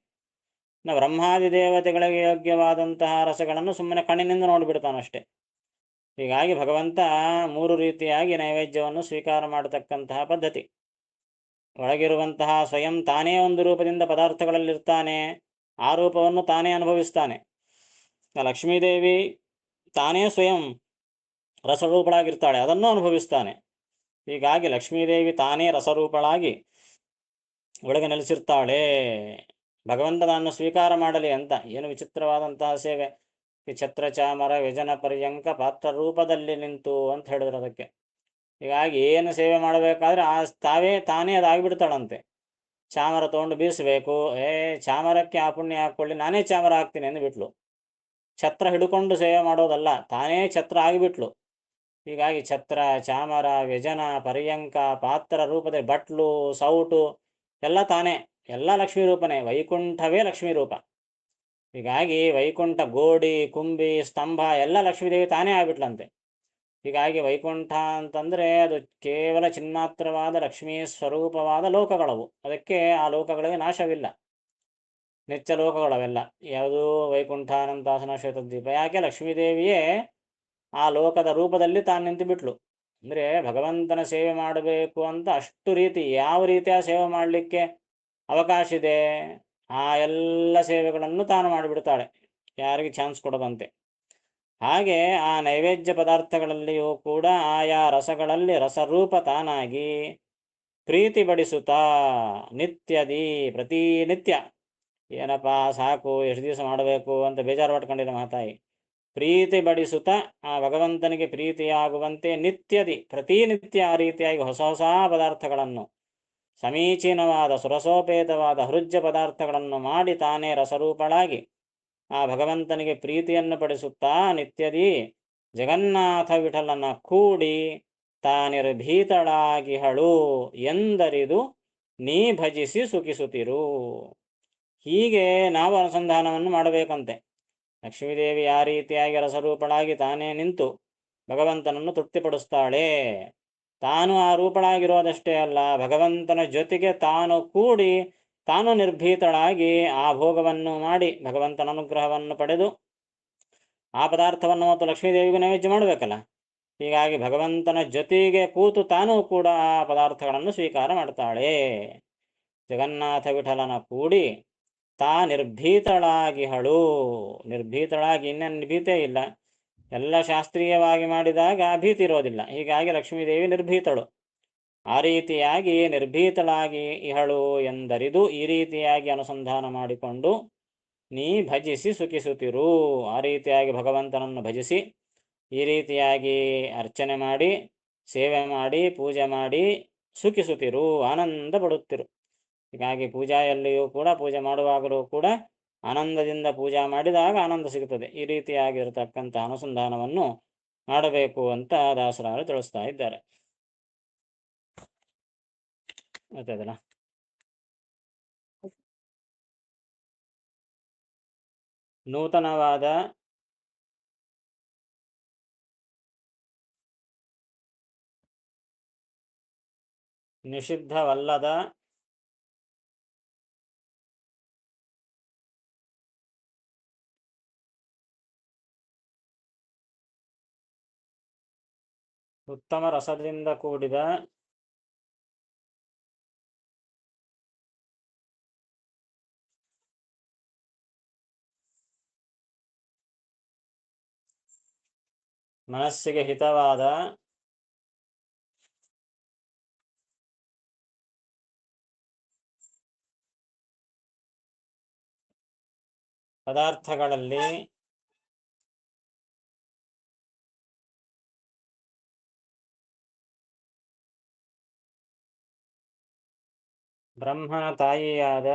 ಬ್ರಹ್ಮಾದಿ ದೇವತೆಗಳಿಗೆ ಯೋಗ್ಯವಾದಂತಹ ರಸಗಳನ್ನು ಸುಮ್ಮನೆ ಕಣ್ಣಿನಿಂದ ನೋಡಿಬಿಡ್ತಾನಷ್ಟೆ. ಹೀಗಾಗಿ ಭಗವಂತ 3 ರೀತಿಯಾಗಿ ನೈವೇದ್ಯವನ್ನು ಸ್ವೀಕಾರ ಮಾಡತಕ್ಕಂತಹ ಪದ್ಧತಿ. ಒಳಗಿರುವಂತಹ ಸ್ವಯಂ ತಾನೇ ಒಂದು ರೂಪದಿಂದ ಪದಾರ್ಥಗಳಲ್ಲಿರ್ತಾನೆ, ಆ ರೂಪವನ್ನು ತಾನೇ ಅನುಭವಿಸ್ತಾನೆ. ಲಕ್ಷ್ಮೀದೇವಿ ತಾನೇ ಸ್ವಯಂ ರಸರೂಪಳಾಗಿರ್ತಾಳೆ, ಅದನ್ನು ಅನುಭವಿಸ್ತಾನೆ. ಹೀಗಾಗಿ ಲಕ್ಷ್ಮೀದೇವಿ ತಾನೇ ರಸರೂಪಳಾಗಿ ಒಳಗೆ ನೆಲೆಸಿರ್ತಾಳೆ. ಭಗವಂತನನ್ನು ಸ್ವೀಕಾರ ಮಾಡಲಿ ಅಂತ. ಏನು ವಿಚಿತ್ರವಾದಂತಹ ಸೇವೆ! ಈ ಛತ್ರ ಚಾಮರ ವ್ಯಜನ ಪರ್ಯಂಕ ಪಾತ್ರ ರೂಪದಲ್ಲಿ ನಿಂತು ಅಂತ ಹೇಳಿದ್ರು ಅದಕ್ಕೆ. ಹೀಗಾಗಿ ಏನು ಸೇವೆ ಮಾಡಬೇಕಾದ್ರೆ ತಾನೇ ಅದಾಗಿಬಿಡ್ತಾಳಂತೆ. ಚಾಮರ ತೊಗೊಂಡು ಬೀಸಬೇಕು, ಚಾಮರಕ್ಕೆ ಆ ಪುಣ್ಯ ಹಾಕ್ಕೊಳ್ಳಿ, ನಾನೇ ಚಾಮರ ಹಾಕ್ತೀನಿ ಎಂದು ಬಿಟ್ಲು. ಛತ್ರ ಹಿಡ್ಕೊಂಡು ಸೇವೆ ಮಾಡೋದಲ್ಲ, ತಾನೇ ಛತ್ರ ಆಗಿಬಿಟ್ಲು. ಹೀಗಾಗಿ ಛತ್ರ ಚಾಮರ ವ್ಯಜನ ಪರ್ಯಂಕ ಪಾತ್ರ ರೂಪದಲ್ಲಿ ಬಟ್ಲು ಸೌಟು ಎಲ್ಲ ತಾನೇ, ಎಲ್ಲ ಲಕ್ಷ್ಮೀ ರೂಪನೇ. ವೈಕುಂಠವೇ ಲಕ್ಷ್ಮೀ ರೂಪ. ಹೀಗಾಗಿ ವೈಕುಂಠ ಗೋಡಿ ಕುಂಬಿ ಸ್ತಂಭ ಎಲ್ಲ ಲಕ್ಷ್ಮೀದೇವಿ ತಾನೇ ಆಗ್ಬಿಟ್ಲಂತೆ. ಹೀಗಾಗಿ ವೈಕುಂಠ ಅಂತಂದರೆ ಅದು ಕೇವಲ ಚಿನ್ಮಾತ್ರವಾದ ಲಕ್ಷ್ಮೀ ಸ್ವರೂಪವಾದ ಲೋಕಗಳವು. ಅದಕ್ಕೆ ಆ ಲೋಕಗಳಿಗೆ ನಾಶವಿಲ್ಲ, ನಿತ್ಯ ಲೋಕಗಳವೆಲ್ಲ. ಯಾವುದು ವೈಕುಂಠ ಅನಂತಾಸನ ಶ್ವೇತದ್ವೀಪ. ಯಾಕೆ? ಲಕ್ಷ್ಮೀದೇವಿಯೇ ಆ ಲೋಕದ ರೂಪದಲ್ಲಿ ತಾನು ನಿಂತು ಬಿಟ್ಲು. ಅಂದರೆ ಭಗವಂತನ ಸೇವೆ ಮಾಡಬೇಕು ಅಂತ ಅಷ್ಟು ರೀತಿ, ಯಾವ ರೀತಿಯ ಸೇವೆ ಮಾಡಲಿಕ್ಕೆ ಅವಕಾಶ ಇದೆ ಆ ಎಲ್ಲ ಸೇವೆಗಳನ್ನು ತಾನು ಮಾಡಿಬಿಡ್ತಾಳೆ, ಯಾರಿಗೆ ಚಾನ್ಸ್ ಕೊಡದಂತೆ. ಹಾಗೆ ಆ ನೈವೇದ್ಯ ಪದಾರ್ಥಗಳಲ್ಲಿಯೂ ಕೂಡ ಆಯಾ ರಸಗಳಲ್ಲಿ ರಸರೂಪ ತಾನಾಗಿ ಪ್ರೀತಿ ಬಡಿಸುತ್ತಾ ನಿತ್ಯದಿ ಪ್ರತಿನಿತ್ಯ, ಏನಪ್ಪ ಸಾಕು ಎಷ್ಟು ದಿವಸ ಮಾಡಬೇಕು ಅಂತ ಬೇಜಾರು ಪಟ್ಕೊಂಡಿಲ್ಲ ಮಾತಾಯಿ. ಪ್ರೀತಿ ಬಡಿಸುತ್ತಾ ಆ ಭಗವಂತನಿಗೆ ಪ್ರೀತಿಯಾಗುವಂತೆ ನಿತ್ಯದಿ ಪ್ರತಿನಿತ್ಯ ಆ ರೀತಿಯಾಗಿ ಹೊಸ ಹೊಸ ಪದಾರ್ಥಗಳನ್ನು, ಸಮೀಚೀನವಾದ ಸುರಸೋಪೇತವಾದ ಹೃಜ್ಯ ಪದಾರ್ಥಗಳನ್ನು ಮಾಡಿ ತಾನೇ ರಸರೂಪಳಾಗಿ ಆ ಭಗವಂತನಿಗೆ ಪ್ರೀತಿಯನ್ನು ಪಡಿಸುತ್ತಾ ನಿತ್ಯದಿ ಜಗನ್ನಾಥ ವಿಠಲನ ಕೂಡಿ ತಾನಿರ್ಭೀತಳಾಗಿಹಳು ಎಂದರಿದು ನೀ ಭಜಿಸಿ ಸುಖಿಸುತ್ತಿರು. ಹೀಗೆ ನಾವು ಅನುಸಂಧಾನವನ್ನು ಮಾಡಬೇಕಂತೆ. ಲಕ್ಷ್ಮೀದೇವಿ ಆ ರೀತಿಯಾಗಿ ರಸರೂಪಳಾಗಿ ತಾನೇ ನಿಂತು ಭಗವಂತನನ್ನು ತೃಪ್ತಿಪಡಿಸ್ತಾಳೆ. ತಾನು ಆ ರೂಪಳಾಗಿರೋದಷ್ಟೇ ಅಲ್ಲ, ಭಗವಂತನ ಜೊತೆಗೆ ತಾನು ಕೂಡಿ ತಾನು ನಿರ್ಭೀತಳಾಗಿ ಆ ಭೋಗವನ್ನು ಮಾಡಿ ಭಗವಂತನ ಅನುಗ್ರಹವನ್ನು ಪಡೆದು ಆ ಪದಾರ್ಥವನ್ನು ಮತ್ತು ಲಕ್ಷ್ಮೀದೇವಿಗೂ ನೈವೇದ್ಯ ಮಾಡಬೇಕಲ್ಲ. ಹೀಗಾಗಿ ಭಗವಂತನ ಜೊತೆಗೆ ಕೂತು ತಾನೂ ಕೂಡ ಆ ಪದಾರ್ಥಗಳನ್ನು ಸ್ವೀಕಾರ ಮಾಡ್ತಾಳೆ. ಜಗನ್ನಾಥ ವಿಠಲನ ಕೂಡಿ ತಾ ನಿರ್ಭೀತಳಾಗಿಹಳು. ನಿರ್ಭೀತಳಾಗಿ, ಇನ್ನೇನು ನಿರ್ಭೀತೇ ಇಲ್ಲ, ಎಲ್ಲ ಶಾಸ್ತ್ರೀಯವಾಗಿ ಮಾಡಿದಾಗ ಭೀತಿ ಇರೋದಿಲ್ಲ. ಹೀಗಾಗಿ ಲಕ್ಷ್ಮೀದೇವಿ ನಿರ್ಭೀತಳು. ಆ ರೀತಿಯಾಗಿ ನಿರ್ಭೀತಳಾಗಿ ಇಹಳು ಎಂದರಿದು ಈ ರೀತಿಯಾಗಿ ಅನುಸಂಧಾನ ಮಾಡಿಕೊಂಡು ನೀ ಭಜಿಸಿ ಸುಖಿಸುತ್ತಿರು. ಆ ರೀತಿಯಾಗಿ ಭಗವಂತನನ್ನು ಭಜಿಸಿ ಈ ರೀತಿಯಾಗಿ ಅರ್ಚನೆ ಮಾಡಿ ಸೇವೆ ಮಾಡಿ ಪೂಜೆ ಮಾಡಿ ಸುಖಿಸುತ್ತಿರು, ಆನಂದ ಪಡುತ್ತಿರು. ಹೀಗಾಗಿ ಪೂಜೆಯಲ್ಲಿಯೂ ಕೂಡ, ಪೂಜೆ ಮಾಡುವಾಗಲೂ ಕೂಡ ಆನಂದದಿಂದ ಪೂಜೆ ಮಾಡಿದಾಗ ಆನಂದ ಸಿಗುತ್ತದೆ. ಈ ರೀತಿಯಾಗಿರತಕ್ಕಂಥ ಅನುಸಂಧಾನವನ್ನು ಮಾಡಬೇಕು ಅಂತ ದಾಸರಾರು ತಿಳಿಸ್ತಾ ಇದ್ದಾರೆ. ಗೊತ್ತಾಯ್ತಲ್ಲ? ನೂತನವಾದ ನಿಷಿದ್ಧವಲ್ಲದ ಉತ್ತಮ ರಸದಿಂದ ಕೂಡಿದ ಮನಸ್ಸಿಗೆ ಹಿತವಾದ ಪದಾರ್ಥಗಳಲ್ಲಿ ಬ್ರಹ್ಮನ ತಾಯಿಯಾದ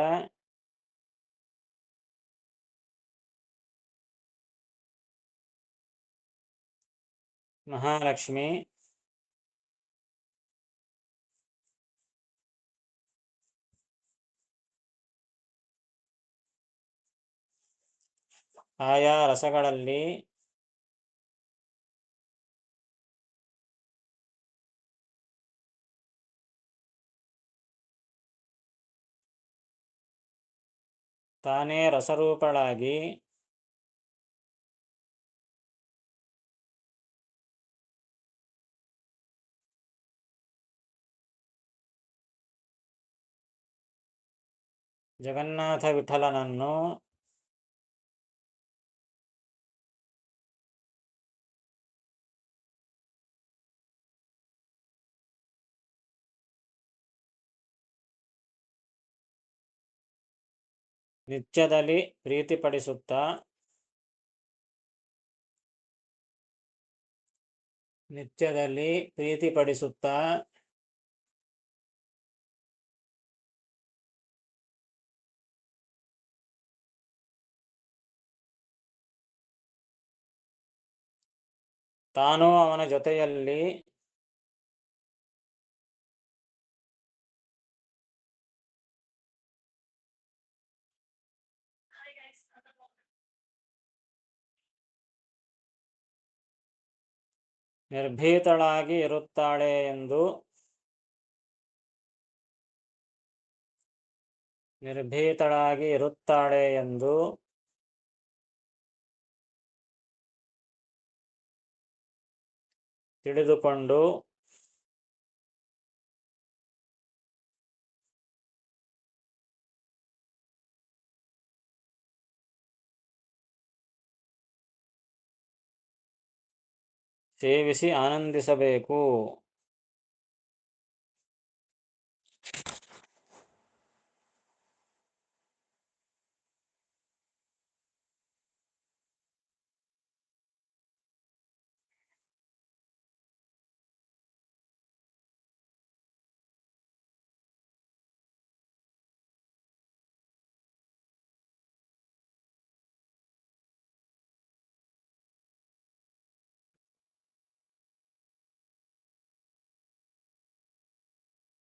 ಮಹಾಲಕ್ಷ್ಮಿ ಆಯಾ ರಸಗಳಲ್ಲಿ ತಾನೇ ರಸರೂಪಳಾಗಿ ಜಗನ್ನಾಥ ವಿಠಲನನ್ನು ನಿತ್ಯದಲ್ಲಿ ಪ್ರೀತಿಪಡಿಸುತ್ತಾ ತಾನೂ ಅವನ ಜೊತೆಯಲ್ಲಿ ನಿರ್ಭೀತಳಾಗಿ ಇರುತ್ತಾಳೆ ಎಂದು ತಿಳಿದುಕೊಂಡು ಸೇವಿಸಿ ಆನಂದಿಸಬೇಕು.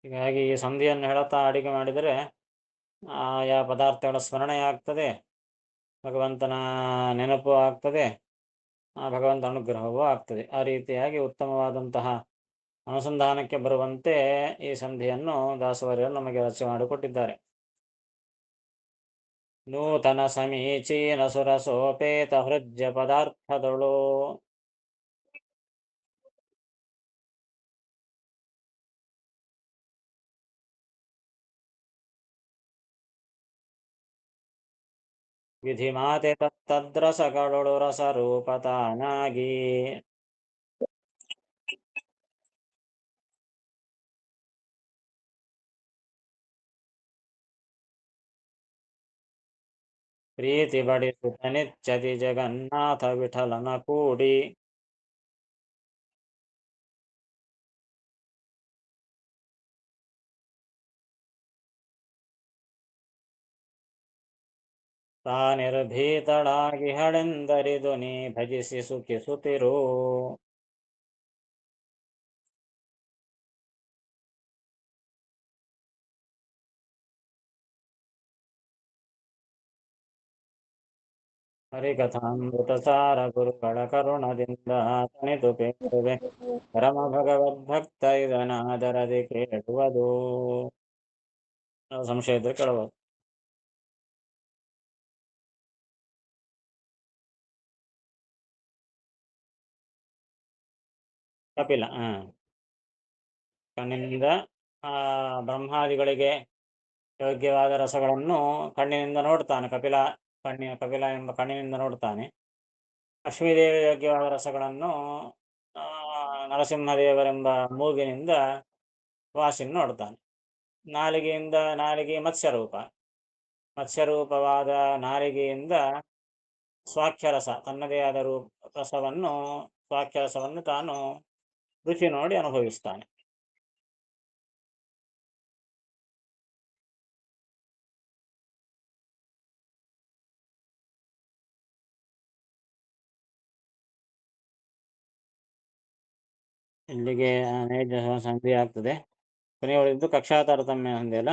ಹೀಗಾಗಿ ಈ ಸಂಧಿಯನ್ನು ಹೇಳುತ್ತಾ ಅಡಿಗೆ ಮಾಡಿದರೆ ಆಯಾ ಪದಾರ್ಥಗಳ ಸ್ಮರಣೆ ಆಗ್ತದೆ, ಭಗವಂತನ ನೆನಪು ಆಗ್ತದೆ, ಆ ಭಗವಂತ ಅನುಗ್ರಹವೂ ಆಗ್ತದೆ. ಆ ರೀತಿಯಾಗಿ ಉತ್ತಮವಾದಂತಹ ಅನುಸಂಧಾನಕ್ಕೆ ಬರುವಂತೆ ಈ ಸಂಧಿಯನ್ನು ದಾಸವರ್ಯರು ನಮಗೆ ರಚನೆ ಮಾಡಿಕೊಟ್ಟಿದ್ದಾರೆ. ನೂತನ ಸಮೀಚೀನ ಸುರಸೋಪೇತ ಹೃಜ್ಯ ಪದಾರ್ಥದಳು ವಿಧಿ ಮಾತೆ ತದ್ರಸಗಳೊಳು ರಸರೂಪತಾನಾಗಿ ಪ್ರೀತಿ ಬಡಿಸುತ್ತ ನಿತ್ಯದಿ ಜಗನ್ನಾಥ ವಿಠಲನ ಕೂಡಿ ತಾ ನಿರ್ಭೀತಳಾಗಿ ಹಳೆಂದರಿದು ನೀ ಭಜಿಸಿ ಸುಖಿಸುತ್ತಿರು. ಹರಿಕಥಾಮೃತಸಾರ ಗುರುಗಳ ಕರುಣದಿಂದ ತಣಿದು ಪೇರುವೆ ಪರಮ ಭಗವದ್ಭಕ್ತ ಇದನಾದರದಿ ಕೇಳುವುದು. ಸಂಶಯ ಇದ್ರೆ ಕೇಳಬಹುದು. ಕಪಿಲ ಕಣ್ಣಿನಿಂದ ಬ್ರಹ್ಮಾದಿಗಳಿಗೆ ಯೋಗ್ಯವಾದ ರಸಗಳನ್ನು ಕಣ್ಣಿನಿಂದ ನೋಡ್ತಾನೆ. ಕಪಿಲ ಎಂಬ ಕಣ್ಣಿನಿಂದ ನೋಡ್ತಾನೆ. ಲಕ್ಷ್ಮೀದೇವಿ ಯೋಗ್ಯವಾದ ರಸಗಳನ್ನು ನರಸಿಂಹದೇವರೆಂಬ ಮೂಗಿನಿಂದ ವಾಸಿನ ನೋಡ್ತಾನೆ. ನಾಲಿಗೆ ಮತ್ಸ್ಯರೂಪವಾದ ನಾಲಿಗೆಯಿಂದ ಸ್ವಾಖ್ಯರಸ ತನ್ನದೇ ಆದ ಸ್ವಾಖ್ಯರಸವನ್ನು ತಾನು ರುಚಿ ನೋಡಿ ಅನುಭವಿಸ್ತಾನೆ. ಇಲ್ಲಿಗೆ ನೈಜ ಸಂಧಿ ಆಗ್ತದೆ. ಕೊನೆಯ ಉಳಿದ್ದು ಕಕ್ಷಾ ತಾರತಮ್ಯ ಸಂಧಿ ಅಲ್ಲ,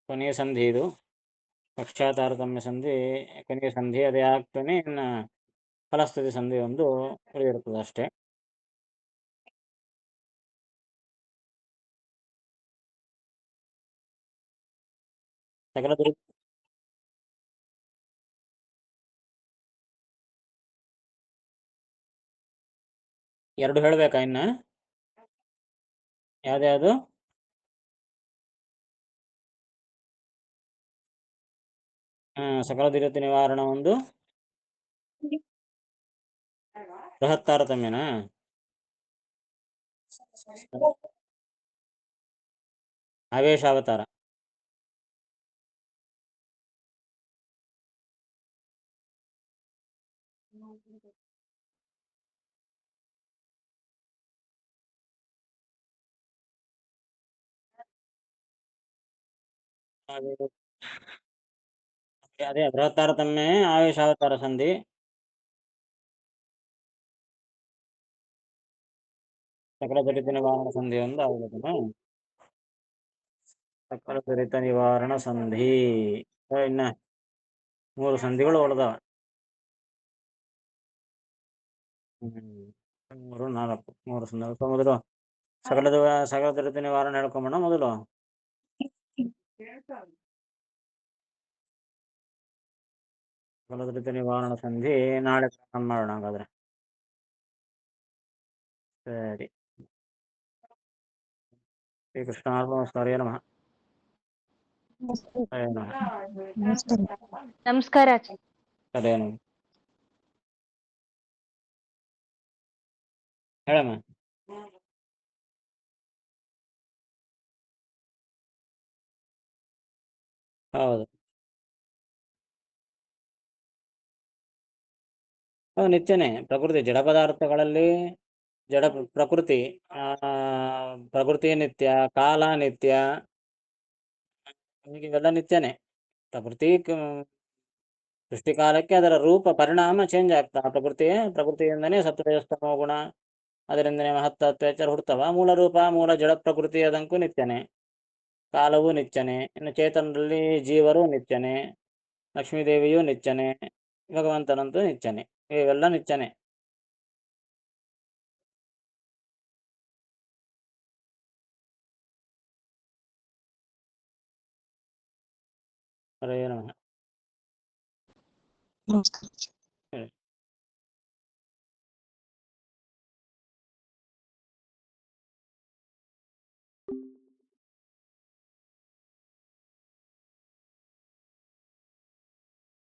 ಕೊನೆಯ ಸಂಧಿ ಇದು. ಕಕ್ಷಾ ತಾರತಮ್ಯ ಸಂಧಿ ಕೊನೆಯ ಸಂಧಿ. ಅದೇ ಆಗ್ತಾನೆ ಇನ್ನು ಫಲಸ್ಥಿತಿ ಸಂಧಿ ಒಂದು ಉಳಿದಿರ್ತದೆ ಅಷ್ಟೇ. ಸಕಲ ದುರಿ ಎರಡು ಹೇಳ್ಬೇಕಾ ಇನ್ನ? ಯಾವ್ದ್ಯಾವುದು? ಸಕಲ ದುರಿತ ನಿವಾರಣ ಒಂದು, ಬೃಹತ್ ತಾರತಮ್ಯನಾ? ಆವೇಶಾವತಾರ. ಅದೇ ಬೃಹತ್ ತಾರತಮ್ಯ ಆವೇಶಾವತಾರ ಸಂಧಿ. ಸಕಲ ದುರಿತ ನಿವಾರಣ ಸಂಧಿ ಒಂದು ಆಗುತ್ತಲ್ಲ. ಸಕಲ ದುರಿತ ನಿವಾರಣ ಸಂಧಿ ಇನ್ನ 3 ಸಂಧಿಗಳು ಉಳಿದವ. 3 4 3 ಸಂಧಿಗಳು. ಮೊದಲು ಸಕಲ ದುರಿತ ನಿವಾರಣ ಹೇಳ್ಕೊಂಬೋಣ ಮೊದಲು. ಸಕಲ ದುರಿತ ನಿವಾರಣ ಸಂಧಿ ನಾಳೆ ಮಾಡೋಣ ಹಾಗಾದ್ರೆ. ಸರಿ. ಶ್ರೀಕೃಷ್ಣಾರ್ಪಣಮಸ್ತು. ನಮಃ. ನಮಸ್ಕಾರ. ಅದೇನು ಹೇಳಮ್ಮ. ಹೌದು, ನಿತ್ಯನೇ ಪ್ರಕೃತಿ ಜಡ ಪದಾರ್ಥಗಳಲ್ಲಿ ಜಡ ಪ್ರಕೃತಿ ಪ್ರಕೃತಿ ನಿತ್ಯ, ಕಾಲ ನಿತ್ಯ, ಇವೆಲ್ಲ ನಿತ್ಯನೇ. ಪ್ರಕೃತಿ ಸೃಷ್ಟಿಕಾಲಕ್ಕೆ ಅದರ ರೂಪ ಪರಿಣಾಮ ಚೇಂಜ್ ಆಗ್ತಾ ಪ್ರಕೃತಿಯಿಂದನೇ ಸತ್ವಸ್ತಮೋ ಗುಣ, ಅದರಿಂದನೇ ಮಹತ್ತತ್ವ ಎಚ್ಚರ ಹುಡ್ತವ. ಮೂಲ ರೂಪ ಮೂಲ ಜಡ ಪ್ರಕೃತಿ ಅದಂಕು ನಿತ್ಯನೇ. ಕಾಲವೂ ನಿತ್ಯನೇ. ಇನ್ನು ಚೇತನದಲ್ಲಿ ಜೀವರು ನಿತ್ಯನೇ, ಲಕ್ಷ್ಮೀದೇವಿಯೂ ನಿತ್ಯನೇ, ಭಗವಂತನಂತೂ ನಿತ್ಯನೇ. ಇವೆಲ್ಲ ನಿತ್ಯನೇ. ಹರೇ ನಮಃ. ನಮಸ್ಕಾರ.